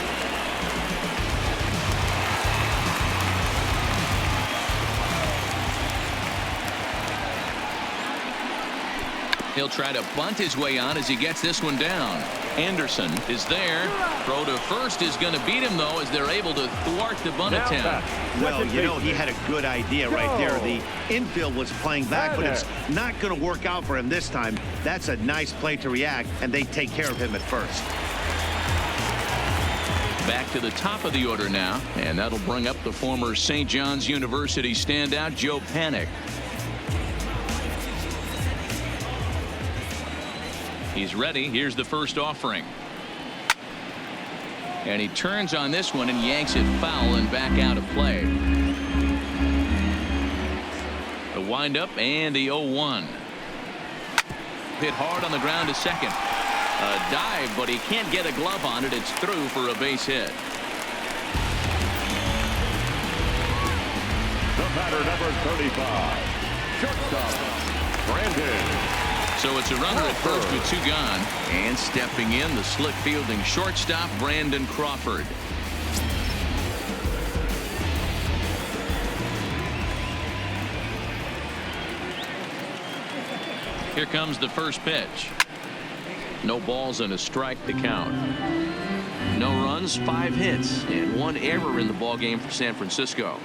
He'll try to bunt his way on as he gets this one down. Anderson is there. Throw to first is going to beat him, though, as they're able to thwart the bunt attempt. Well, you know, he had a good idea right there. The infield was playing back, but it's not going to work out for him this time. That's a nice play to react, and they take care of him at first. Back to the top of the order now, and that'll bring up the former St. John's University standout, Joe Panik. He's ready. Here's the first offering. And he turns on this one and yanks it foul and back out of play. The windup and the 0-1. Hit hard on the ground to second. A dive, but he can't get a glove on it. It's through for a base hit. The batter, number 35. Shortstop, Brandon. So it's a runner at first with 2 gone. And stepping in, the slick fielding shortstop, Brandon Crawford. Here comes the first pitch. No balls and a strike to count. No runs, 5 hits, and 1 error in the ballgame for San Francisco.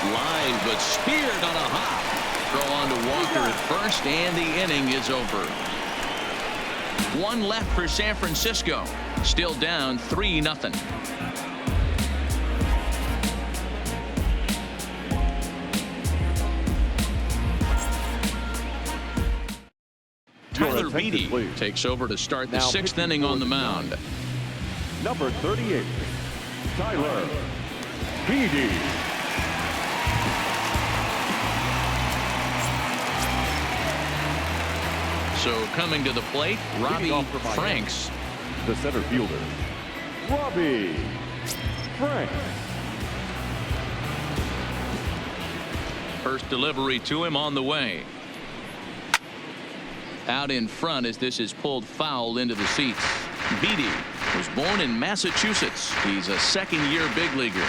Line, but speared on a hop. Throw on to Walker at first, and the inning is over. 1 left for San Francisco. Still down 3-0. Tyler Beatty takes over to start the 6th inning on the mound. Number 38, Tyler Beatty. So coming to the plate, Robbie Franks. The center fielder, Robbie Franks. First delivery to him on the way. Out in front as this is pulled foul into the seats. Beatty was born in Massachusetts. He's a 2nd-year big leaguer.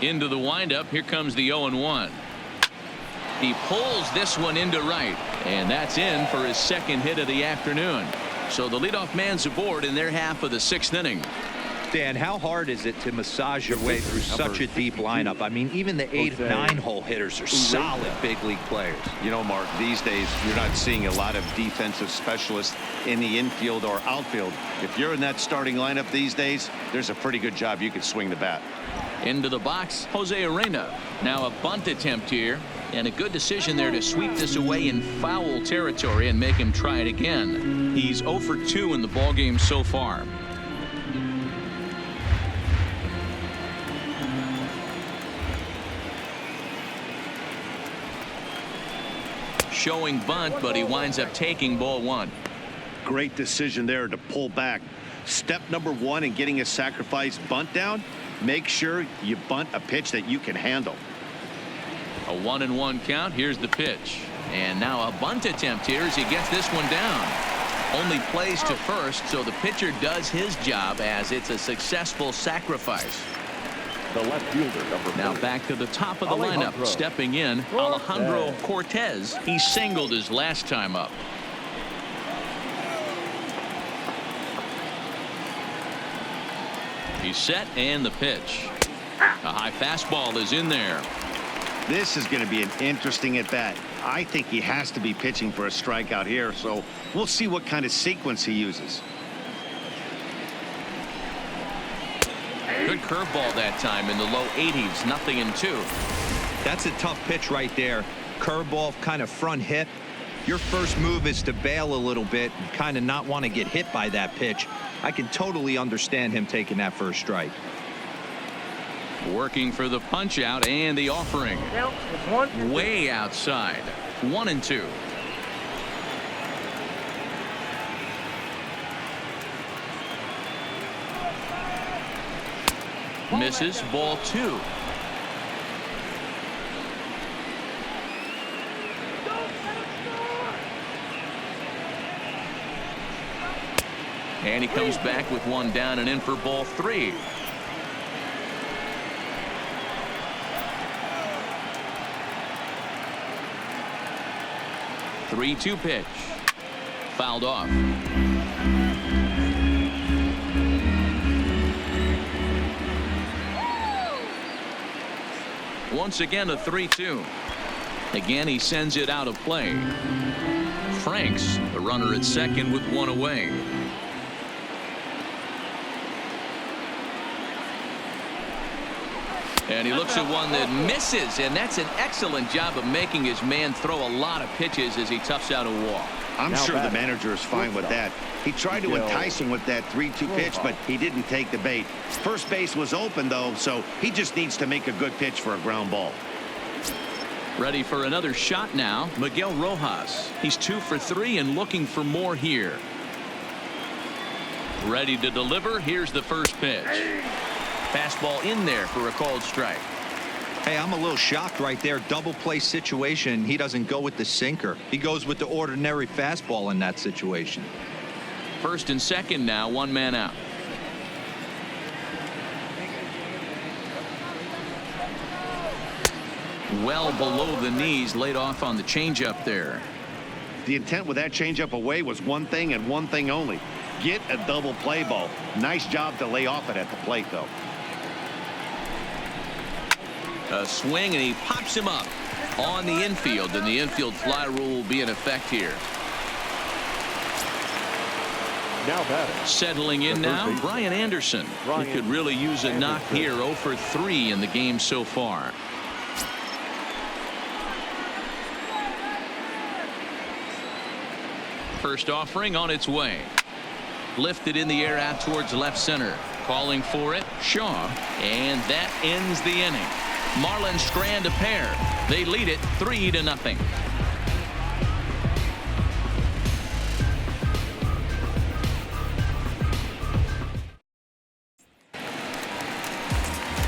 Into the windup. Here comes the 0-1. He pulls this one into right, and that's in for his 2nd hit of the afternoon. So the leadoff man's aboard in their half of the 6th inning. Dan, how hard is it to massage your way through such a deep lineup? I mean, even the 8 and 9 hole hitters are solid big league players. You know, Mark, these days you're not seeing a lot of defensive specialists in the infield or outfield. If you're in that starting lineup these days, there's a pretty good job you could swing the bat. Into the box, Jose Arena. Now a bunt attempt here, and a good decision there to sweep this away in foul territory and make him try it again. He's 0 for 2 in the ballgame so far. Showing bunt, but he winds up taking ball 1. Great decision there to pull back. Step number 1 in getting a sacrifice bunt down. Make sure you bunt a pitch that you can handle. A 1-1 count. Here's the pitch. And now a bunt attempt here as he gets this one down. Only plays to first, so the pitcher does his job as it's a successful sacrifice. The left fielder, number Now back to the top of the lineup. Stepping in, Alejandro Cortez. He singled his last time up. He's set, and the pitch. A high fastball is in there. This is going to be an interesting at bat. I think he has to be pitching for a strikeout here, so we'll see what kind of sequence he uses. Good curveball that time in the low 80s, 0-2. That's a tough pitch right there. Curveball, kind of front hip. Your first move is to bail a little bit and kind of not want to get hit by that pitch. I can totally understand him taking that first strike. Working for the punch out and the offering. Way outside. 1-2. Misses, ball 2. And he comes back with one down and in for ball 3. The 3-2 pitch. Fouled off. Once again a 3-2. Again he sends it out of play. Franks, the runner at second with one away. And he looks at one that misses, and that's an excellent job of making his man throw a lot of pitches as he toughs out a walk. I'm sure the manager is fine with that. He tried to entice him with that 3-2 pitch, but he didn't take the bait. First base was open, though, so he just needs to make a good pitch for a ground ball. Ready for another shot now, Miguel Rojas. He's 2 for 3 and looking for more here. Ready to deliver. Here's the first pitch. Fastball in there for a called strike. Hey, I'm a little shocked right there. Double play situation. He doesn't go with the sinker. He goes with the ordinary fastball in that situation. First and second now, one man out. Well below the knees, laid off on the changeup there. The intent with that changeup away was one thing and one thing only. Get a double play ball. Nice job to lay off it at the plate, though. A swing, and he pops him up on the infield, and the infield fly rule will be in effect here. Now batting. Settling in now, Brian Anderson. He could really use a knock here. 0 for 3 in the game so far. First offering on its way. Lifted in the air out towards left center. Calling for it, Shaw, and that ends the inning. Marlins strand a pair. They lead it 3-0.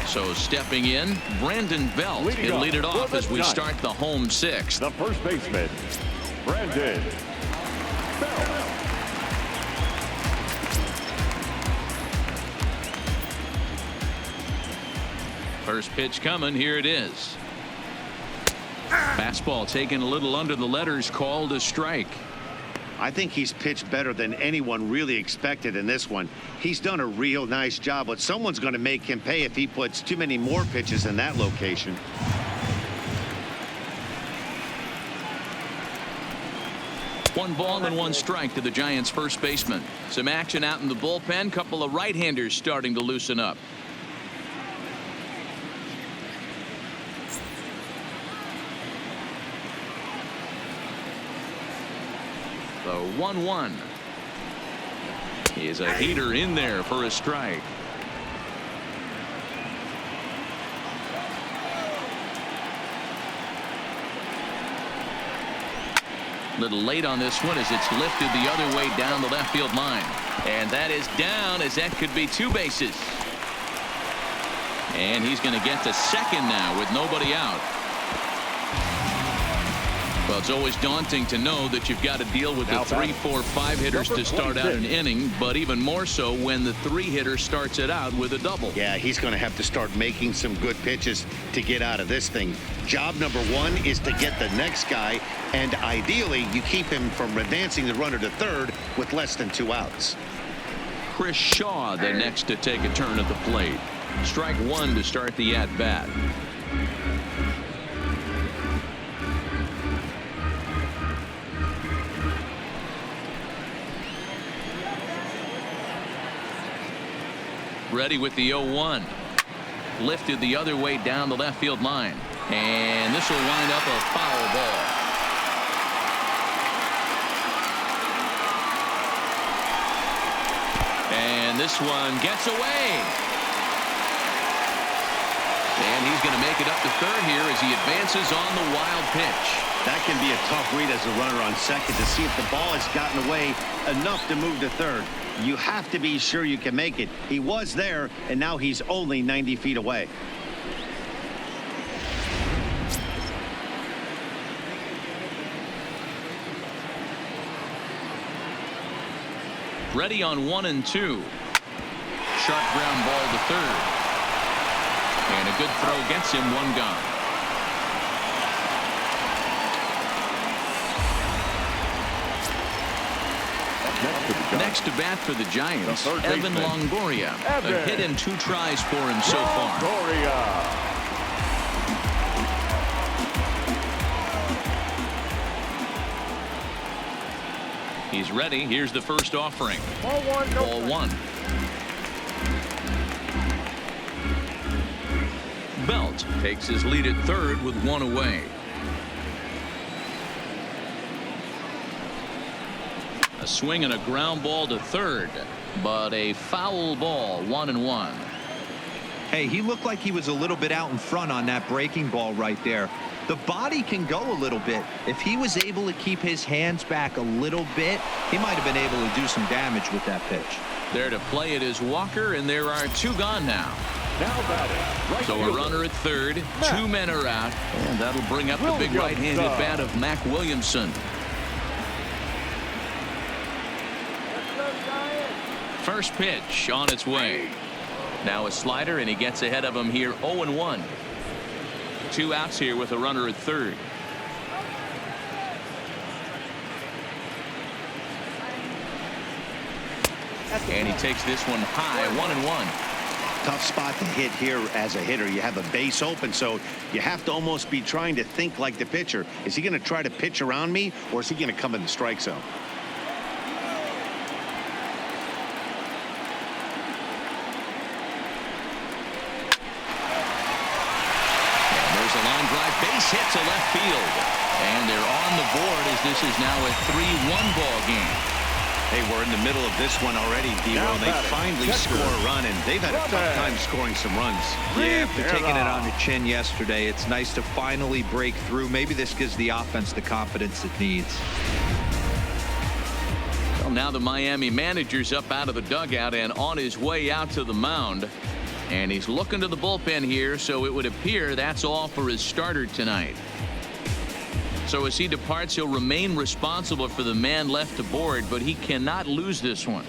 So stepping in, Brandon Belt. He'll lead it off as we start the home 6th. The first baseman, Brandon Belt. First pitch coming. Here it is. Fastball taken a little under the letters, called a strike. I think he's pitched better than anyone really expected in this one. He's done a real nice job, but someone's going to make him pay if he puts too many more pitches in that location. One ball and one strike to the Giants first baseman. Some action out in the bullpen. Couple of right-handers starting to loosen up. The 1-1 is a heater in there for a strike. Little late on this one as it's lifted the other way down the left field line, and that is down, as that could be 2 bases, and he's going to get to second now with nobody out. Well, it's always daunting to know that you've got to deal with the 3, 4, 5 hitters to start out an inning, but even more so when the 3 hitter starts it out with a double. Yeah, he's going to have to start making some good pitches to get out of this thing. Job number 1 is to get the next guy, and ideally you keep him from advancing the runner to third with less than 2 outs. Chris Shaw the next to take a turn at the plate. Strike 1 to start the at-bat. ready with the 0-1. Lifted the other way down the left field line. And this will wind up a foul ball. And this one gets away. And he's going to make it up to third here as he advances on the wild pitch. That can be a tough read as a runner on second to see if the ball has gotten away enough to move to third. You have to be sure you can make it. He was there, and now he's only 90 feet away. Ready on 1-2. Sharp ground ball to third. And a good throw gets him one gone. Next to bat for the Giants, Evan Longoria. A hit and 2 tries for him so far. He's ready. Here's the first offering. Ball 1. Belt takes his lead at third with 1 away. A swing and a ground ball to third, but a foul ball. 1-1. Hey, he looked like he was a little bit out in front on that breaking ball right there. The body can go a little bit. If he was able to keep his hands back a little bit, he might have been able to do some damage with that pitch. There to play it is Walker, and there are 2 gone now. So a runner at third, 2 men are out, and that'll bring up the big right-handed bat of Mac Williamson. First pitch on its way. Now a slider, and he gets ahead of him here. 0-1. 2 outs here with a runner at third. And he takes this one high. 1-1. Tough spot to hit here as a hitter. You have a base open, so you have to almost be trying to think like the pitcher. Is he going to try to pitch around me, or is he going to come in the strike zone? Base hit to left field, and they're on the board as this is now a 3-1 ball game. Hey, we're in the middle of this one already, D-Roll. They finally score a run, and they've had a tough time scoring some runs. Yeah, after taking it on the chin yesterday, it's nice to finally break through. Maybe this gives the offense the confidence it needs. Well, now the Miami manager's up out of the dugout and on his way out to the mound. And he's looking to the bullpen here, so it would appear that's all for his starter tonight. So as he departs, he'll remain responsible for the man left aboard, but he cannot lose this one.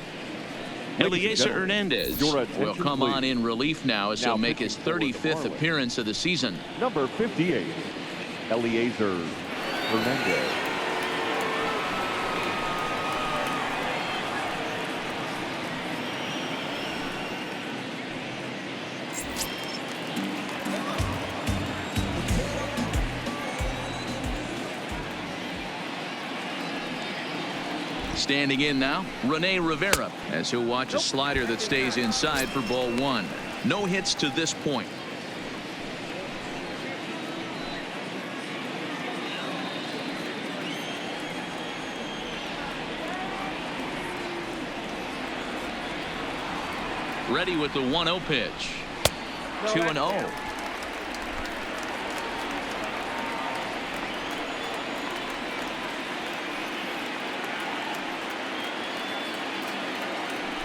Eliezer Hernandez will come on in relief now as he'll make his 35th appearance of the season. Number 58, Eliezer Hernandez. Standing in now, Rene Rivera, as he'll watch a slider that stays inside for ball 1. No hits to this point. Ready with the 1-0 pitch. 2-0.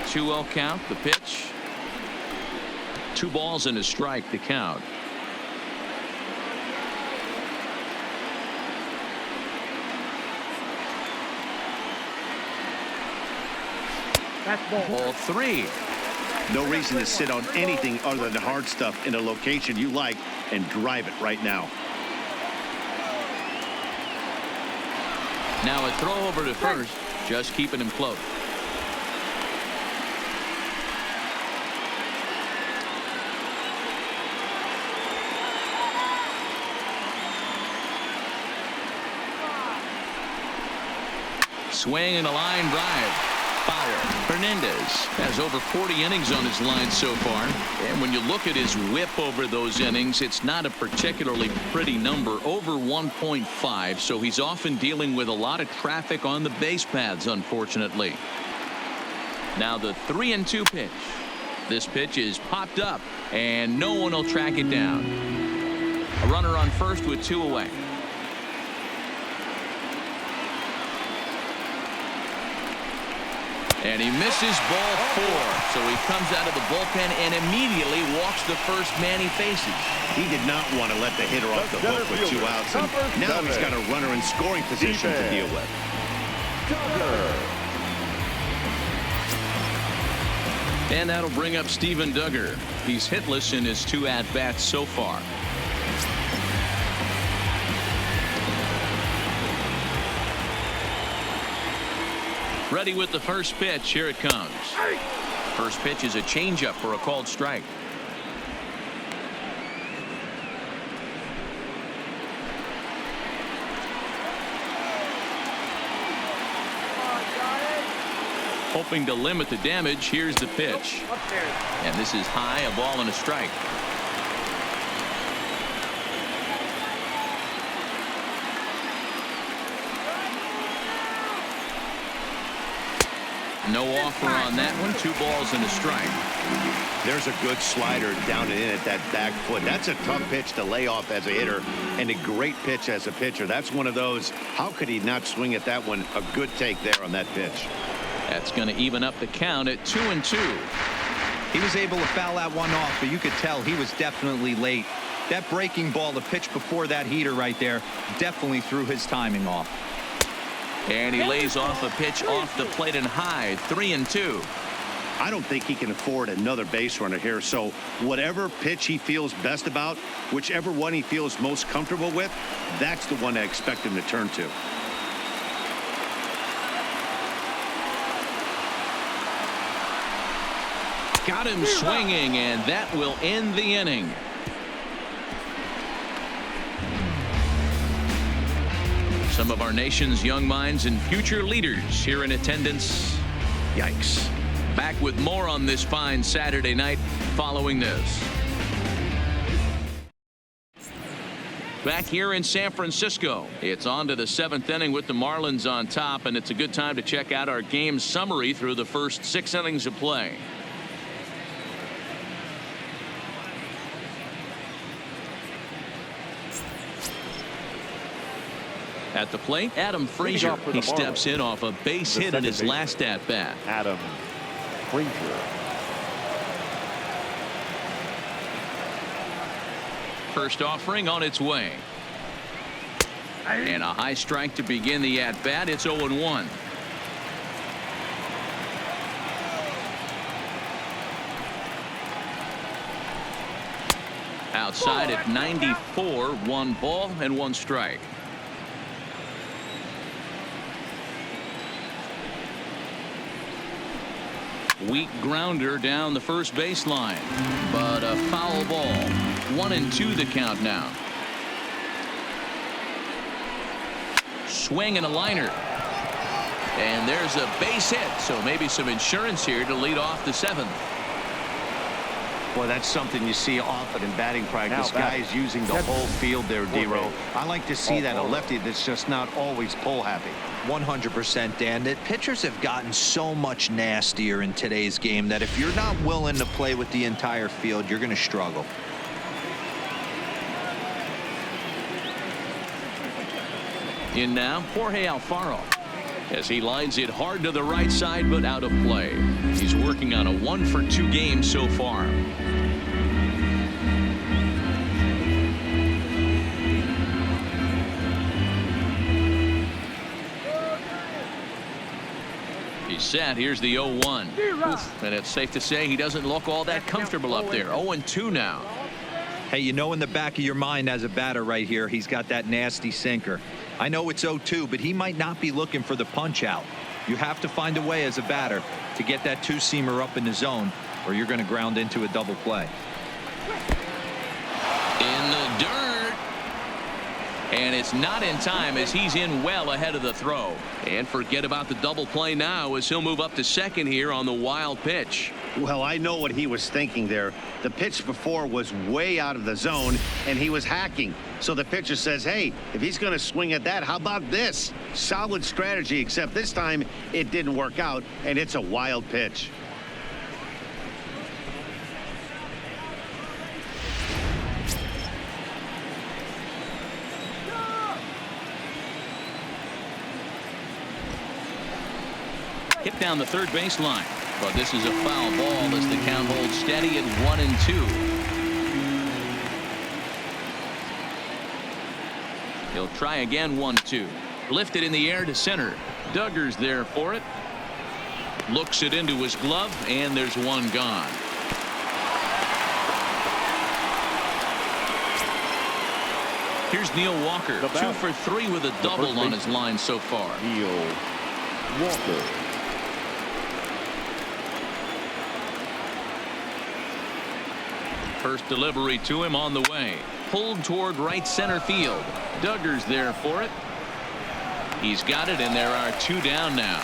Two-0 count. The pitch. 2 balls and a strike to count. That's ball 3. No reason to sit on anything other than hard stuff in a location you like and drive it right now. Now a throw over to first, just keeping him close. Swing and a line drive. foul. Hernandez has over 40 innings on his line so far. And when you look at his whip over those innings, it's not a particularly pretty number, over 1.5. So he's often dealing with a lot of traffic on the base paths, unfortunately. Now the 3-2 pitch. This pitch is popped up, and no one will track it down. A runner on first with 2 away. And he misses ball 4. So he comes out of the bullpen and immediately walks the first man he faces. He did not want to let the hitter off the hook with 2 outs. And now he's got a runner in scoring position to deal with. And that'll bring up Steven Duggar. He's hitless in his 2 at-bats so far. Ready with the first pitch. Here it comes. First pitch is a changeup for a called strike. Hoping to limit the damage. Here's the pitch. And this is high, a ball and a strike. No offer on that one. 2 balls and a strike. There's a good slider down and in at that back foot. That's a tough pitch to lay off as a hitter, and a great pitch as a pitcher. That's one of those. How could he not swing at that one? A good take there on that pitch. That's going to even up the count at 2-2. He was able to foul that one off, but you could tell he was definitely late. That breaking ball, the pitch before that heater right there, definitely threw his timing off. And he lays off a pitch off the plate and high. 3-2. I don't think he can afford another base runner here. So whatever pitch he feels best about, whichever one he feels most comfortable with, that's the one I expect him to turn to. Got him swinging, and that will end the inning. Some of our nation's young minds and future leaders here in attendance. Yikes. Back with more on this fine Saturday night following this. Back here in San Francisco, it's on to the 7th inning with the Marlins on top, and it's a good time to check out our game summary through the first 6 innings of play. At the plate, Adam Frazier. He steps in off a base hit in his last at-bat. Adam Frazier. First offering on its way. And a high strike to begin the at-bat. It's 0-1. Outside at 94, 1 ball and 1 strike. Weak grounder down the first baseline, but a foul ball. 1-2 the count now. Swing and a liner. And there's a base hit, so maybe some insurance here to lead off the 7th. Well, that's something you see often in batting practice. Guys using the whole field there, D-Row. I like to see that. A lefty that's just not always pull happy. 100%, Dan. That pitchers have gotten so much nastier in today's game that if you're not willing to play with the entire field, you're going to struggle. In now, Jorge Alfaro, as he lines it hard to the right side, but out of play. He's working on a 1-for-2 game so far. He's set. Here's the 0-1. And it's safe to say he doesn't look all that comfortable up there. 0-2 now. Hey, you know in the back of your mind as a batter right here, he's got that nasty sinker. I know it's 0-2, but he might not be looking for the punch out. You have to find a way as a batter to get that 2-seamer up in the zone, or you're going to ground into a double play. In the dirt. And it's not in time as he's in well ahead of the throw. And forget about the double play now as he'll move up to second here on the wild pitch. Well, I know what he was thinking there. The pitch before was way out of the zone, and he was hacking. So the pitcher says, hey, if he's going to swing at that, how about this? Solid strategy, except this time it didn't work out, and it's a wild pitch. Hit down the third baseline. But this is a foul ball as the count holds steady at 1-2. He'll try again. 1-2. Lifted in the air to center. Duggar's there for it. Looks it into his glove, and there's one gone. Here's Neil Walker, 2 for 3 with a double on his line so far. Neil Walker. First delivery to him on the way. Pulled toward right center field. Duggar's there for it. He's got it, and there are 2 down now.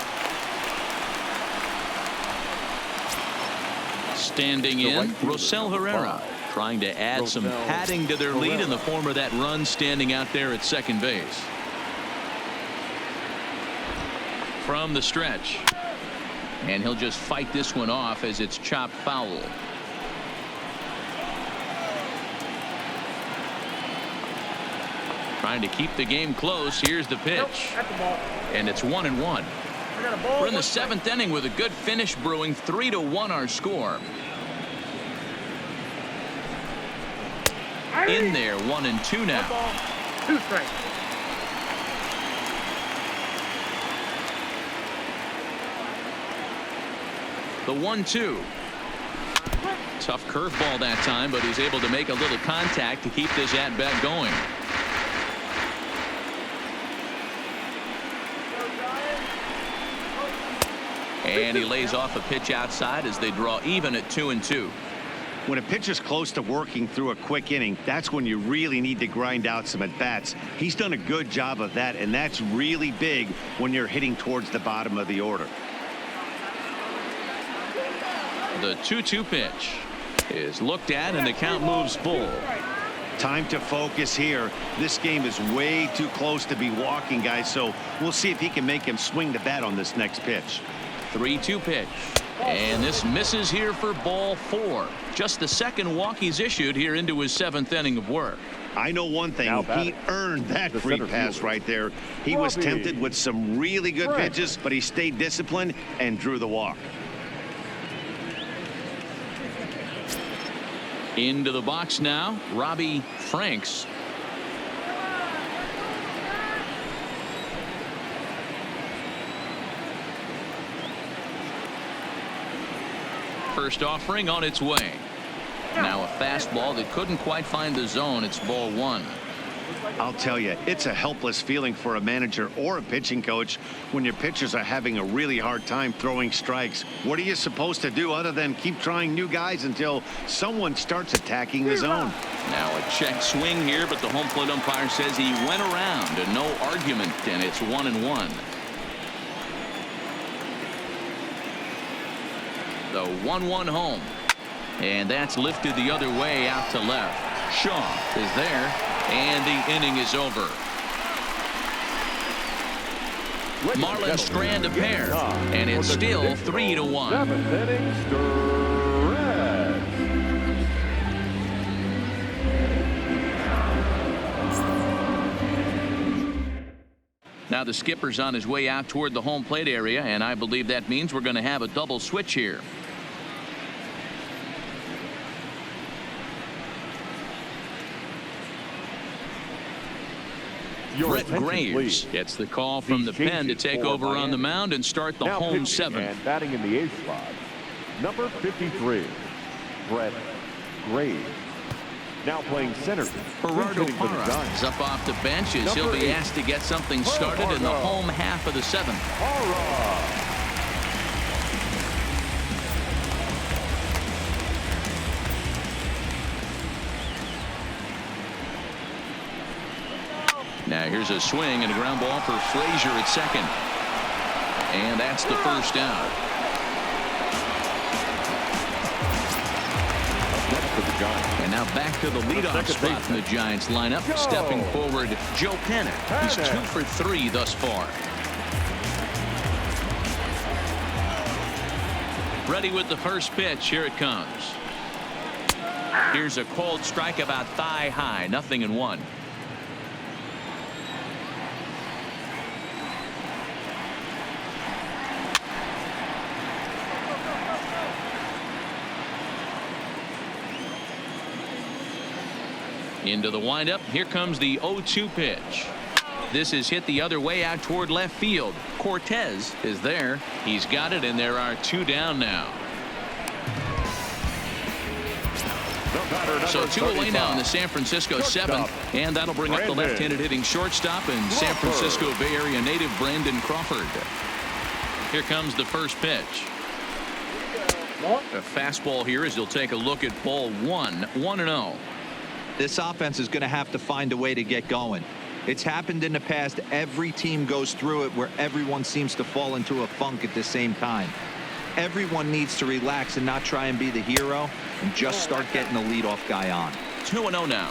Standing in, Rosell Herrera, trying to add some padding to their lead in the form of that run standing out there at second base. From the stretch. And he'll just fight this one off as it's chopped foul. Trying to keep the game close. Here's the pitch. And it's 1-1. We're in the 7th inning with a good finish brewing. 3-1 our score. In there, 1-2 now. 2 strikes. The 1-2. Tough curveball that time, but he's able to make a little contact to keep this at-bat going. And he lays off a pitch outside as they draw even at 2-2. When a pitcher's close to working through a quick inning, that's when you really need to grind out some at-bats. He's done a good job of that, and that's really big when you're hitting towards the bottom of the order. The 2-2 pitch is looked at, and the count moves full. Time to focus here. This game is way too close to be walking, guys, so we'll see if he can make him swing the bat on this next pitch. 3-2 pitch. And this misses here for ball 4. Just the second walk he's issued here into his 7th inning of work. I know one thing. He earned that free pass right there. He was tempted with some really good pitches, but he stayed disciplined and drew the walk. Into the box now, Robbie Franks. First offering on its way. Now a fastball that couldn't quite find the zone. It's ball 1. I'll tell you, it's a helpless feeling for a manager or a pitching coach when your pitchers are having a really hard time throwing strikes. What are you supposed to do other than keep trying new guys until someone starts attacking the zone? Now a check swing here, but the home plate umpire says he went around and no argument, and it's 1-1. The 1-1 home, and that's lifted the other way out to left. Shaw is there, and the inning is over. Marlins strand a pair, and it's still 3-1. 7th inning stretch. Now the skipper's on his way out toward the home plate area, and I believe that means we're going to have a double switch here. Brett Graves gets the call from the pen to take over on the mound and start the home 7th. And batting in the 8th slot, number 53, Brett Graves. Now playing center. Gerardo Parra is up off the bench as he'll be asked to get something started in the home half of the 7th. Now here's a swing and a ground ball for Frazier at second. And that's the first out. And now back to the leadoff spot from the Giants lineup. Stepping forward, Joe Panic. He's 2 for 3 thus far. Ready with the first pitch. Here it comes. Here's a cold strike about thigh high. 0-1. Into the windup. Here comes the 0-2 pitch. This is hit the other way out toward left field. Cortez is there. He's got it, and there are 2 down now. So 2 away now in the San Francisco 7th, and that'll bring up the left-handed hitting shortstop and San Francisco Bay Area native Brandon Crawford. Here comes the first pitch. A fastball here as he'll take a look at ball 1. 1-0. This offense is going to have to find a way to get going. It's happened in the past. Every team goes through it where everyone seems to fall into a funk at the same time. Everyone needs to relax and not try and be the hero and just start getting the leadoff guy on. 2-0 now.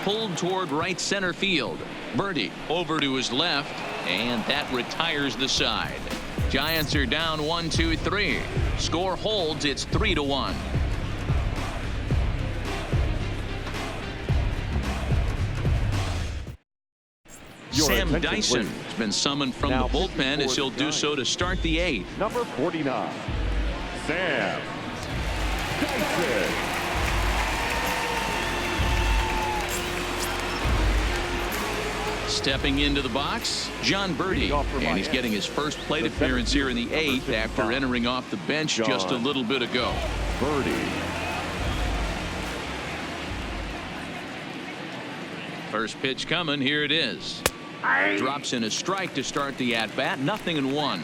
Pulled toward right center field. Birdie over to his left, and that retires the side. Giants are down 1-2-3. Score holds. It's 3-1. Sam Dyson has been summoned from the bullpen as he'll do so to start the 8th. Number 49, Sam Dyson. Stepping into the box, John Birdie, and he's getting his first plate appearance here in the 8th after entering off the bench just a little bit ago. Birdie. First pitch coming. Here it is. Drops in a strike to start the at-bat. 0-1.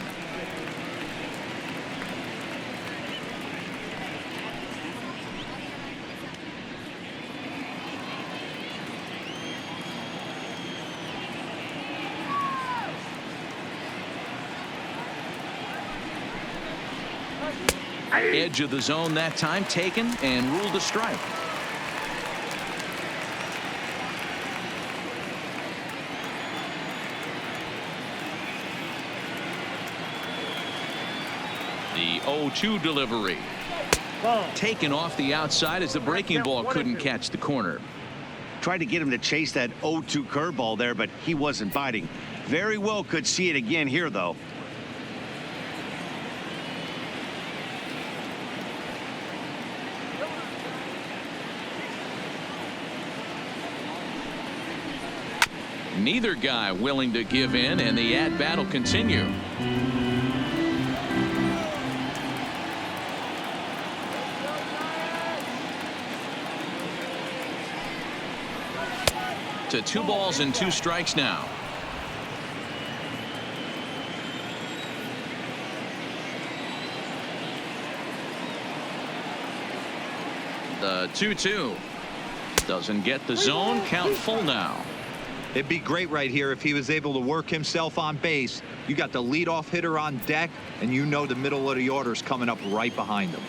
Edge of the zone that time taken and ruled a strike. The 0-2 delivery. Taken off the outside as the breaking ball couldn't catch the corner. Tried to get him to chase that 0-2 curveball there, but he wasn't biting. Very well could see it again here, though. Neither guy willing to give in, and the at-bat will continue. To 2 balls and 2 strikes now. The 2-2 doesn't get the zone. Count full now. It'd be great right here if he was able to work himself on base. You got the leadoff hitter on deck, and you know the middle of the order is coming up right behind him.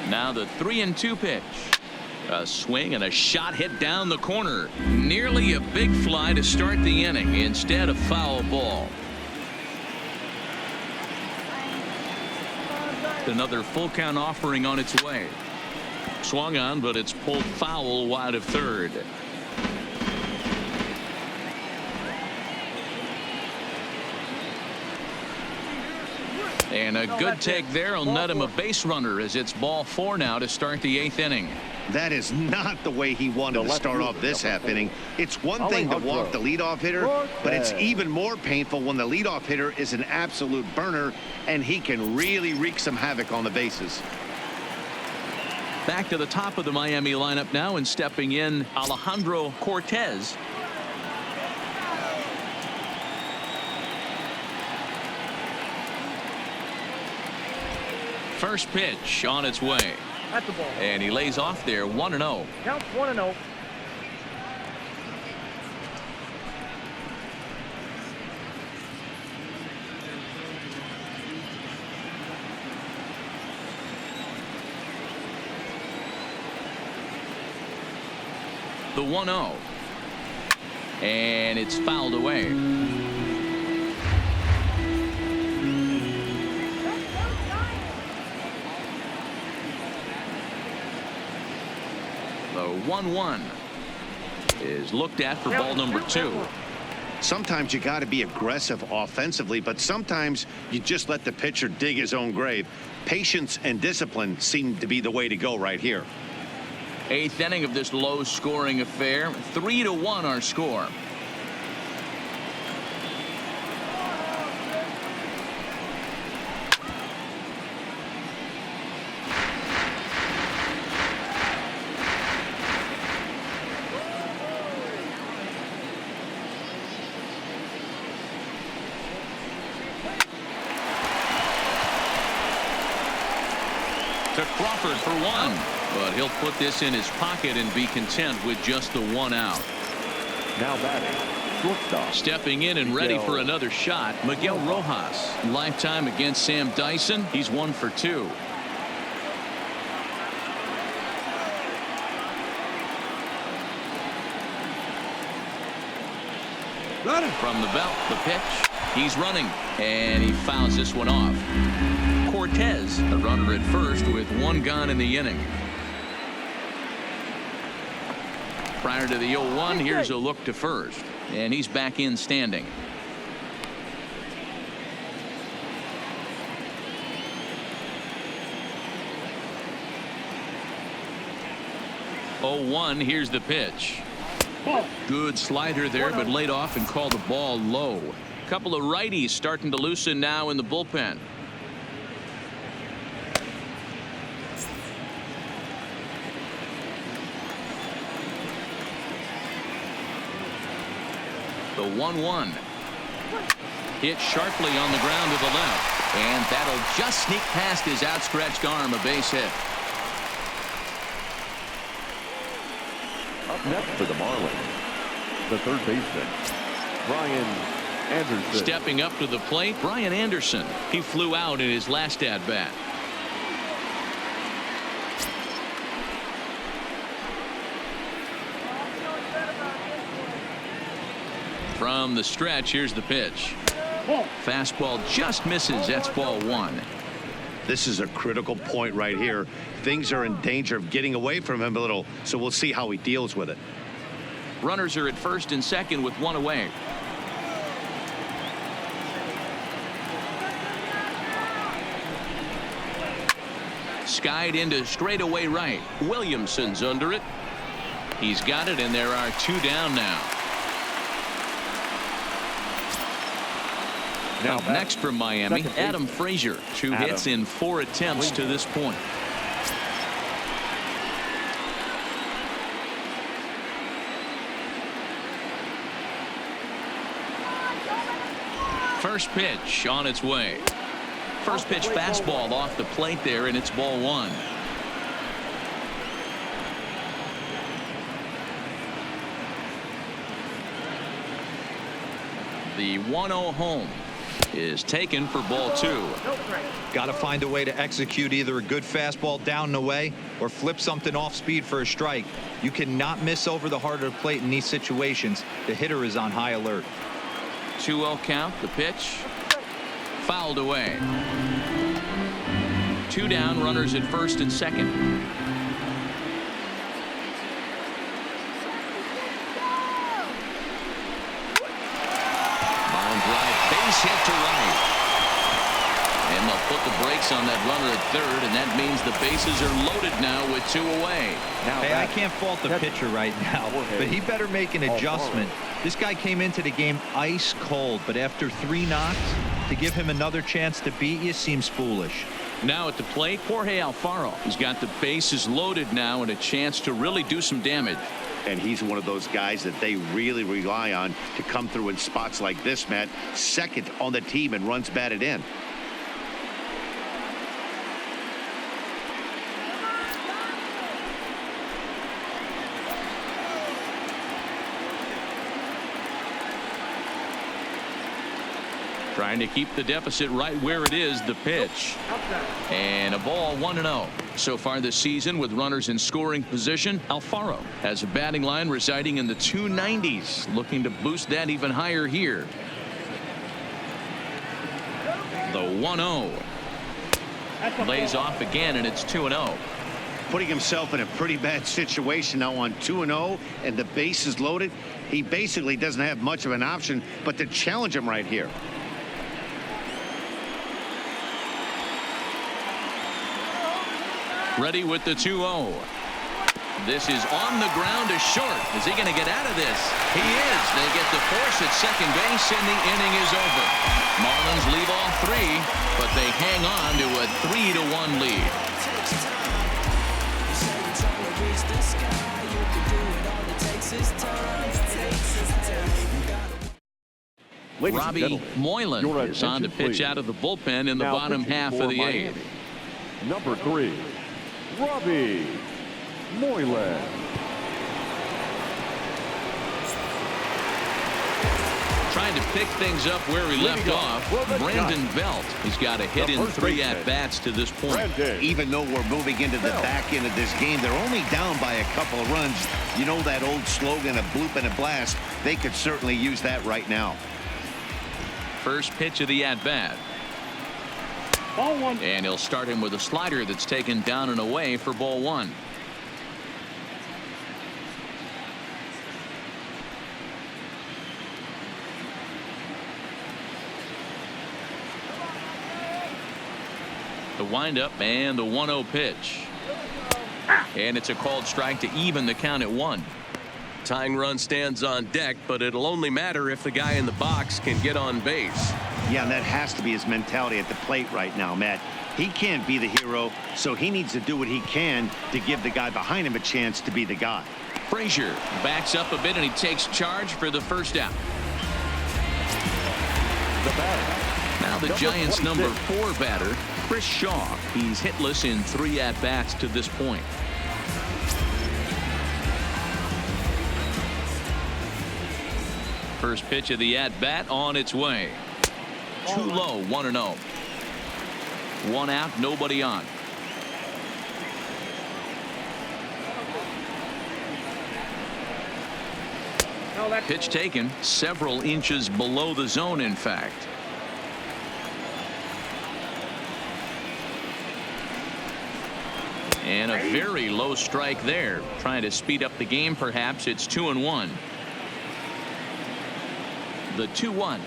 Now the 3-2 pitch. A swing and a shot hit down the corner. Nearly a big fly to start the inning. Instead, a foul ball. Another full count offering on its way. Swung on, but it's pulled foul wide of third. And a good take there will net him a base runner as it's ball 4 now to start the 8th inning. That is not the way he wanted to start off this half inning. It's one thing to walk the leadoff hitter, but it's even more painful when the leadoff hitter is an absolute burner and he can really wreak some havoc on the bases. Back to the top of the Miami lineup now, and stepping in Alejandro Cortez. First pitch on its way. At the ball. And he lays off there 1-0. Counts 1-0. The 1-0. And it's fouled away. The 1-1 is looked at for ball number 2. Sometimes you got to be aggressive offensively, but sometimes you just let the pitcher dig his own grave. Patience and discipline seem to be the way to go right here. 8th inning of this low-scoring affair. 3-1 our score. To Crawford for 1. But he'll put this in his pocket and be content with just the 1 out. Now batting, shortstop. Stepping in and ready for another shot, Miguel Rojas. Lifetime against Sam Dyson. He's 1 for 2. From the belt, the pitch. He's running, and he fouls this one off. Cortez, the runner at first with 1 gone in the inning. Prior to the 0-1, here's a look to first, and he's back in standing. Oh-1, here's the pitch. Good slider there, but laid off and called the ball low. Couple of righties starting to loosen now in the bullpen. The 1-1. Hit sharply on the ground to the left. And that'll just sneak past his outstretched arm, a base hit. Up next for the Marlins, the third baseman, Brian Anderson. Stepping up to the plate, Brian Anderson. He flew out in his last at-bat. From the stretch, here's the pitch. Fastball just misses. That's ball 1. This is a critical point right here. Things are in danger of getting away from him a little, so we'll see how he deals with it. Runners are at first and second with 1 away. Skied into straightaway right. Williamson's under it. He's got it, and there are 2 down now. Up next from Miami, Adam Frazier. 2 hits in 4 attempts to this point. First pitch on its way. First pitch fastball off the plate there, and it's ball 1. The 1-0 home is taken for ball 2. Got to find a way to execute either a good fastball down and away or flip something off speed for a strike. You cannot miss over the heart of the plate in these situations. The hitter is on high alert. 2-0 count. The pitch fouled away. 2 down, runners at first and second. Line drive, base hit to right. And they'll put the brakes on that runner at third, and that means the bases are loaded now with 2 away. Hey, I can't fault the pitcher right now, but he better make an adjustment. This guy came into the game ice cold, but after 3 knocks, to give him another chance to beat you seems foolish. Now at the plate, Jorge Alfaro. He's got the bases loaded now and a chance to really do some damage. And he's one of those guys that they really rely on to come through in spots like this, Matt. Second on the team and runs batted in. Trying to keep the deficit right where it is. The pitch. And a ball 1-0. So far this season with runners in scoring position, Alfaro has a batting line residing in the 290s. Looking to boost that even higher here. The 1-0. Lays off again, and it's 2-0. Putting himself in a pretty bad situation now on 2-0, and the base is loaded. He basically doesn't have much of an option but to challenge him right here. Ready with the 2-0. This is on the ground to short. Is he going to get out of this? He is. They get the force at second base, and the inning is over. Marlins leave all three, but they hang on to a 3-1 lead. Robbie Moylan is on to pitch out of the bullpen in the bottom half of the eighth. Number 3, Robbie Moylan. Trying to pick things up where he left off. Brandon Belt. He's got a hit in 3 at-bats to this point. Even though we're moving into the back end of this game, they're only down by a couple of runs. You know that old slogan, a bloop and a blast. They could certainly use that right now. First pitch of the at-bat. And he'll start him with a slider that's taken down and away for ball 1. The windup and the 1-0 pitch. And it's a called strike to even the count at 1. Tying run stands on deck, but it'll only matter if the guy in the box can get on base. Yeah, and that has to be his mentality at the plate right now, Matt. He can't be the hero, so he needs to do what he can to give the guy behind him a chance to be the guy. Frazier backs up a bit, and he takes charge for the first out. Now the Giants' number 4 batter, Chris Shaw. He's hitless in 3 at-bats to this point. First pitch of the at-bat on its way. Too low, 1-0. 1 out, nobody on. Pitch taken several inches below the zone, in fact. And a very low strike there. Trying to speed up the game, perhaps. It's 2-1. The 2-1.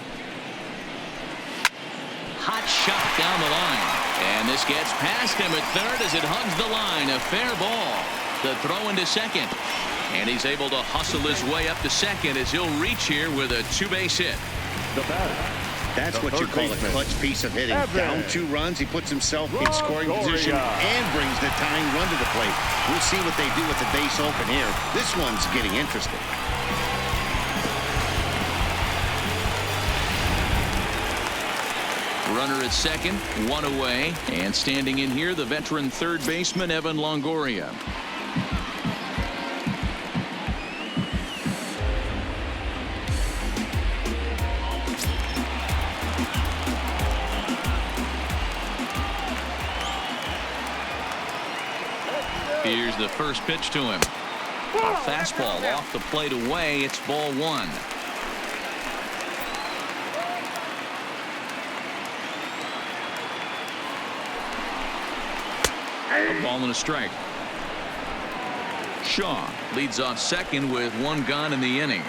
Hot shot down the line. And this gets past him at third as it hugs the line. A fair ball. The throw into second. And he's able to hustle his way up to second as he'll reach here with a 2-base hit. That's what you call a clutch piece of hitting. Down 2 runs, he puts himself in scoring position and brings the tying run to the plate. We'll see what they do with the base open here. This one's getting interesting. Runner at second, 1 away, and standing in here, the veteran third baseman Evan Longoria. Here's the first pitch to him. A fastball off the plate away. It's ball 1. A ball and a strike. Shaw leads off second with 1 gone in the inning.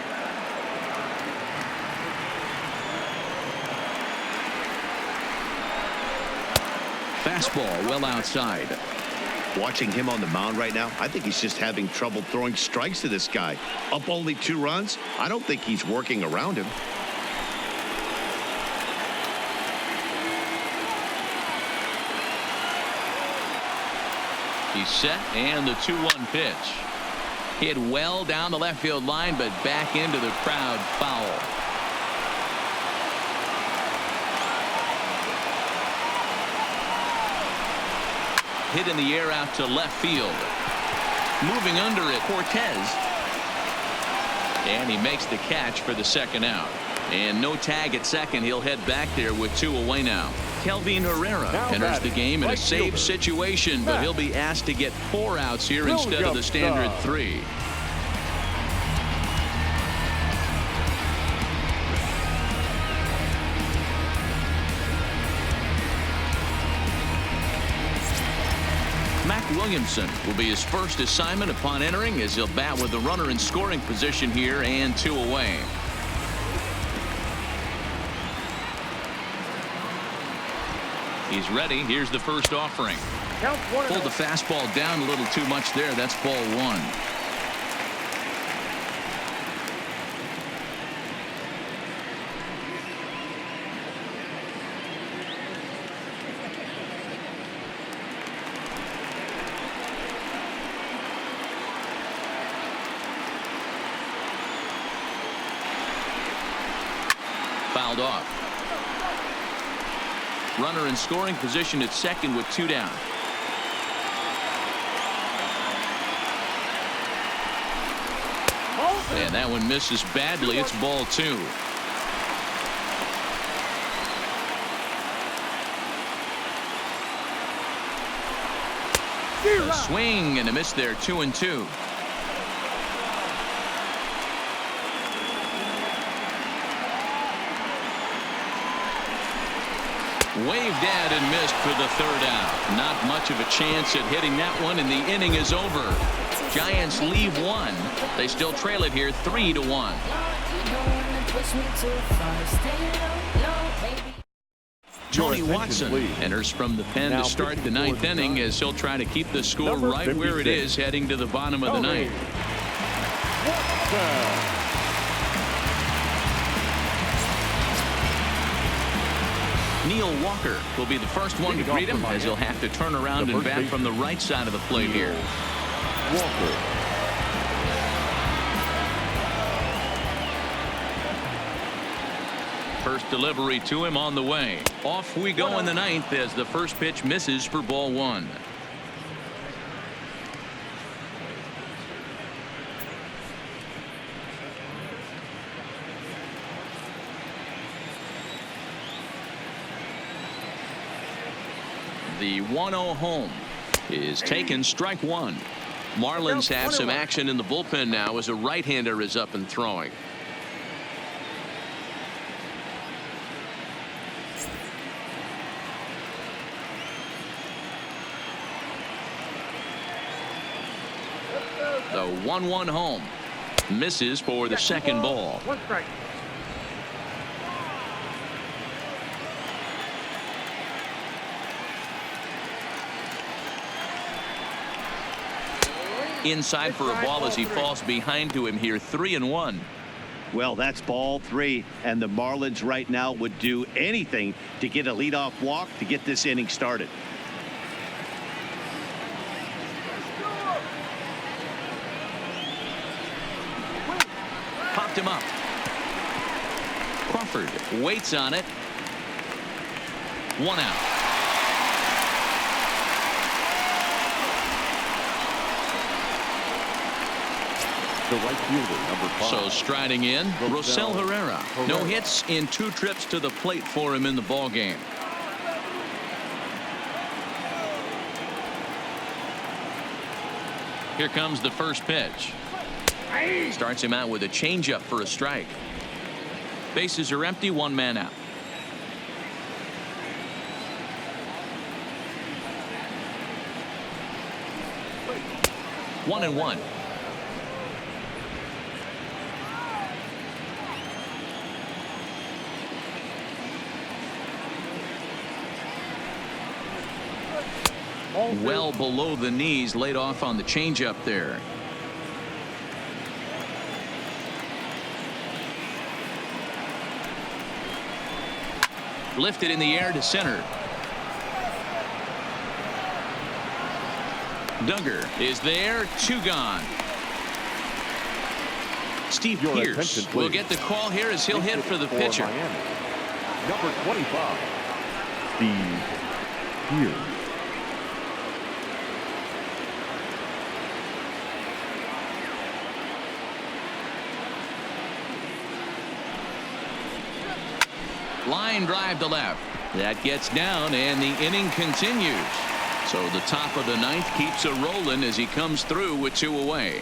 Fastball well outside. Watching him on the mound right now, I think he's just having trouble throwing strikes to this guy. Up only 2 runs. I don't think he's working around him. He's set, and the 2-1 pitch. Hit well down the left field line, but back into the crowd, foul. Hit in the air out to left field. Moving under it, Cortez. And he makes the catch for the second out. And no tag at second. He'll head back there with 2 away now. Kelvin Herrera enters the game in a save situation, but he'll be asked to get 4 outs here instead of the standard 3. Mac Williamson will be his first assignment upon entering, as he'll bat with the runner in scoring position here and 2 away. He's ready. Here's the first offering. Pulled the fastball down a little too much there. That's ball 1. Fouled off. Runner in scoring position at second with 2 down. And that one misses badly. It's ball 2. A swing and a miss there. 2-2. Waved at and missed for the 3rd out. Not much of a chance at hitting that one, and the inning is over. Giants leave 1. They still trail it here 3-1. Tony Watson enters from the pen to start the 9th inning, as he'll try to keep the score right where it is heading to the bottom of the 9th. Neil Walker will be the first one to greet him, as he'll have to turn around and bat from the right side of the plate here. Walker. First delivery to him on the way. Off we go in the 9th as the first pitch misses for ball 1. The 1-0 home is taken. Strike 1. Marlins have some action in the bullpen now as a right-hander is up and throwing. The 1-1 home misses for the second ball. 1 strike. Inside for a ball as he falls behind to him here. 3-1. Well, that's ball 3, and the Marlins right now would do anything to get a leadoff walk to get this inning started. Popped him up. Crawford waits on it. 1 out. The right fielder, number 5. So striding in, Rosell Herrera. No hits in 2 trips to the plate for him in the ball game. Here comes the first pitch. Starts him out with a changeup for a strike. Bases are empty. 1 man out. One and one. Well below the knees, laid off on the changeup there. Lifted in the air to center. Duggar is there. 2 gone. Steve Pierce will get the call here as he'll hit for the pitcher. Miami. Number 25, Steve Pierce. Line drive to left. That gets down, and the inning continues. So the top of the ninth keeps a rolling as he comes through with 2 away.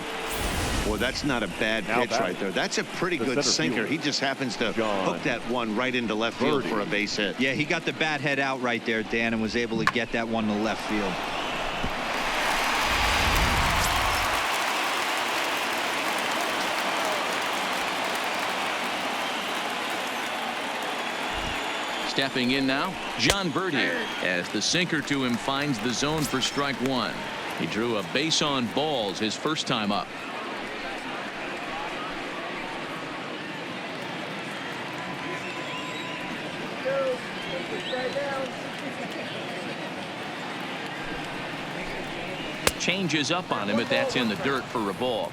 Well, that's not a bad pitch right there. That's a pretty good sinker. He just happens to hook that one right into left field for a base hit. Yeah, he got the bat head out right there, Dan, and was able to get that one to left field. Stepping in now, John Birdie, as the sinker to him finds the zone for strike 1. He drew a base on balls his first time up. Changes up on him, but that's in the dirt for a ball.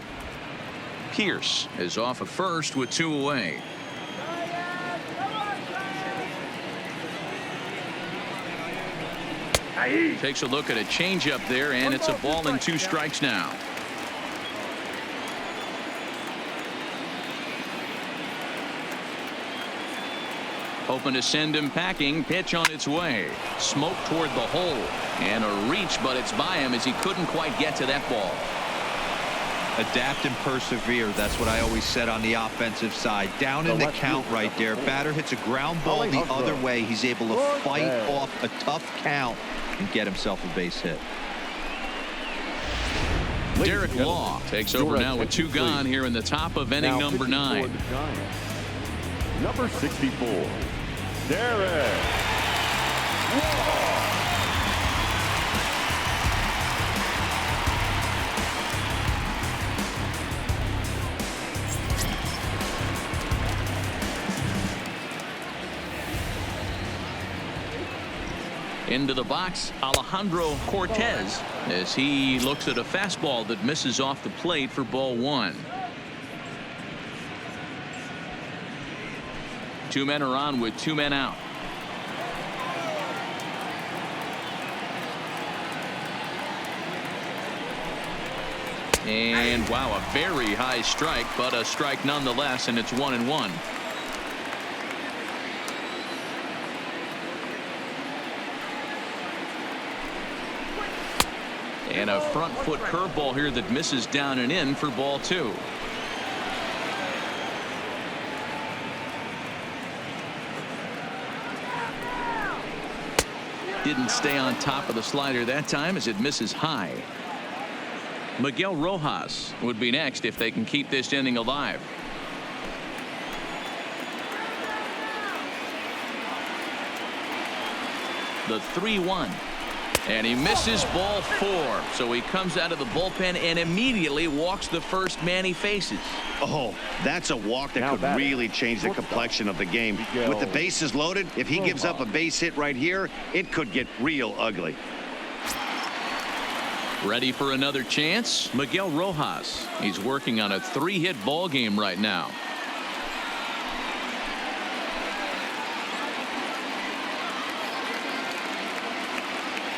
Pierce is off at first with 2 away. Takes a look at a changeup there, and it's a ball and 2 strikes now. Hoping to send him packing. Pitch on its way. Smoke toward the hole. And a reach, but it's by him as he couldn't quite get to that ball. Adapt and persevere. That's what I always said on the offensive side. Down in the count right there. Batter hits a ground ball the other way. He's able to fight off a tough count and get himself a base hit. Derek Law takes over now with 2 gone here in the top of inning number 9. Number 64, Derek Law. Into the box, Alejandro Cortez, as he looks at a fastball that misses off the plate for ball 1. 2 men are on with 2 men out. And wow, a very high strike, but a strike nonetheless, and it's 1-1. And a front foot curveball here that misses down and in for ball 2. Didn't stay on top of the slider that time as it misses high. Miguel Rojas would be next if they can keep this inning alive. The 3-1. And he misses ball 4. So he comes out of the bullpen and immediately walks the first man he faces. Oh, that's a walk that could really change the complexion of the game. With the bases loaded, if he gives up a base hit right here, it could get real ugly. Ready for another chance? Miguel Rojas. He's working on a 3-hit ball game right now.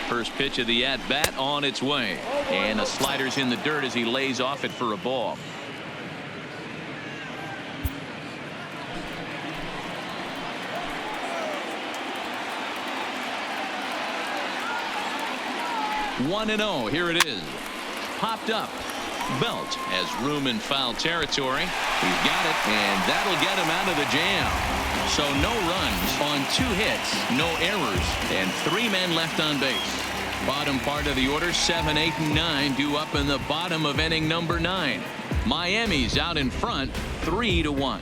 First pitch of the at-bat on its way. And the slider's in the dirt as he lays off it for a ball. One and 0. Here it is. Popped up. Belt has room in foul territory. He's got it, and that'll get him out of the jam. So no runs on 2 hits, no errors, and 3 men left on base. Bottom part of the order, 7, 8, and 9 due up in the bottom of inning number 9. Miami's out in front, 3-1.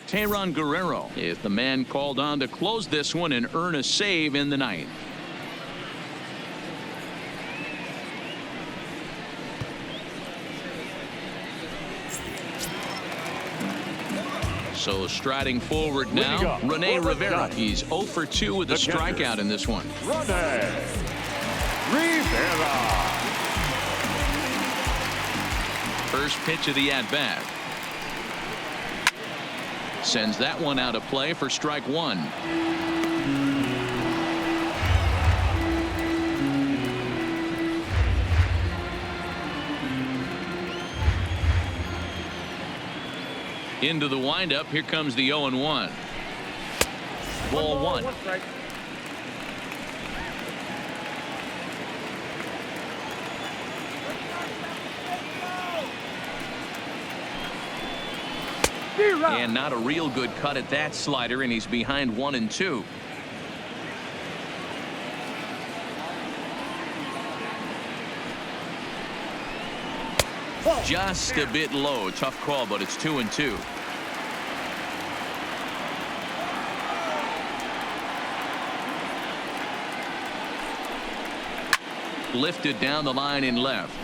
Teheran Guerrero is the man called on to close this one and earn a save in the ninth. So striding forward now, Rene Rivera. He's 0 for 2 with a strikeout in this one. Rene Rivera. First pitch of the at-bat. Sends that one out of play for strike 1. Into the windup. Here comes the 0-1. Ball one. And not a real good cut at that slider, and he's behind 1-2. Just a bit low. Tough call, but it's 2-2. Lifted down the line in left.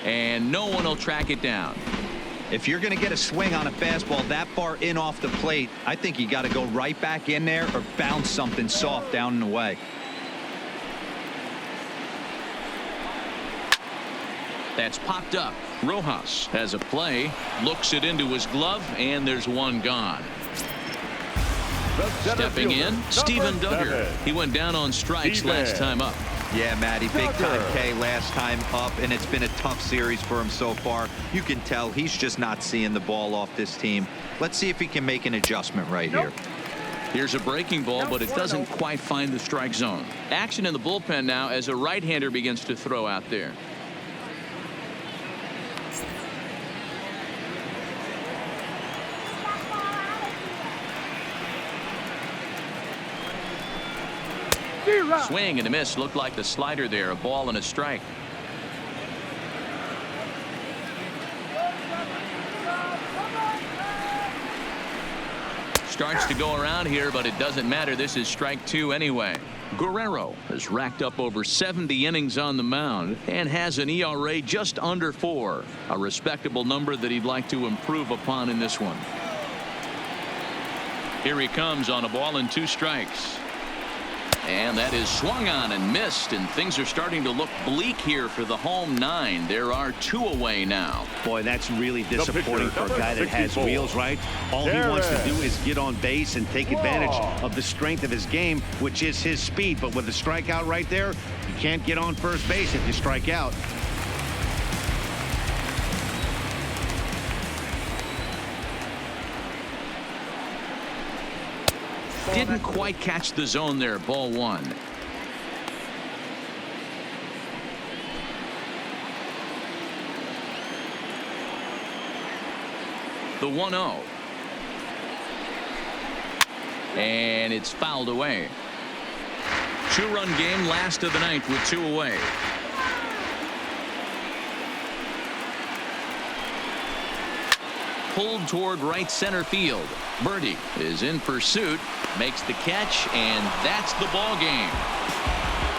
And no one will track it down. If you're going to get a swing on a fastball that far in off the plate, I think you got to go right back in there or bounce something soft down and away. That's popped up. Rojas has a play, looks it into his glove, and there's one gone. Stepping in, Steven Duggar. He went down on strikes last time up. Yeah, Matty, big time K last time up, and it's been a tough series for him so far. You can tell he's just not seeing the ball off this team. Let's see if he can make an adjustment right here. Here's a breaking ball, but it doesn't quite find the strike zone. Action in the bullpen now as a right-hander begins to throw out there. Swing and a miss. Looked like the slider there. A ball and a strike. Starts to go around here, but it doesn't matter. This is strike two anyway. Guerrero has racked up over 70 innings on the mound and has an ERA just under 4. A respectable number that he'd like to improve upon in this one. Here he comes on a ball and 2 strikes. And that is swung on and missed, and things are starting to look bleak here for the home 9. There are 2 away now. Boy, that's really disappointing for a guy that has wheels, right? All he wants to do is get on base and take advantage of the strength of his game, which is his speed. But with a strikeout right there, you can't get on first base if you strike out. Didn't quite catch the zone there. Ball 1. The 1-0. And it's fouled away. 2-run game, last of the 9th with 2 away. Pulled toward right center field. Birdie is in pursuit, makes the catch, and that's the ball game.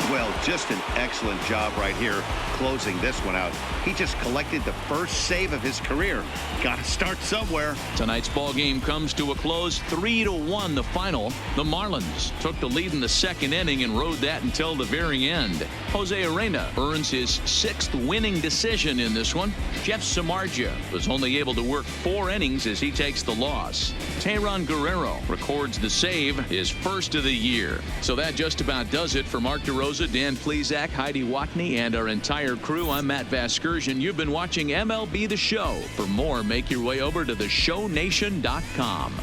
Well, just an excellent job right here closing this one out. He just collected the first save of his career. Got to start somewhere. Tonight's ball game comes to a close, 3-1 the final. The Marlins took the lead in the 2nd inning and rode that until the very end. Jose Arena earns his 6th winning decision in this one. Jeff Samardzija was only able to work 4 innings as he takes the loss. Tayron Guerrero records the save, his first of the year. So that just about does it for Mark DeRosa, Dan Plesac, Heidi Watney, and our entire crew. I'm Matt Vasgersian. You've been watching MLB The Show. For more, make your way over to theshownation.com.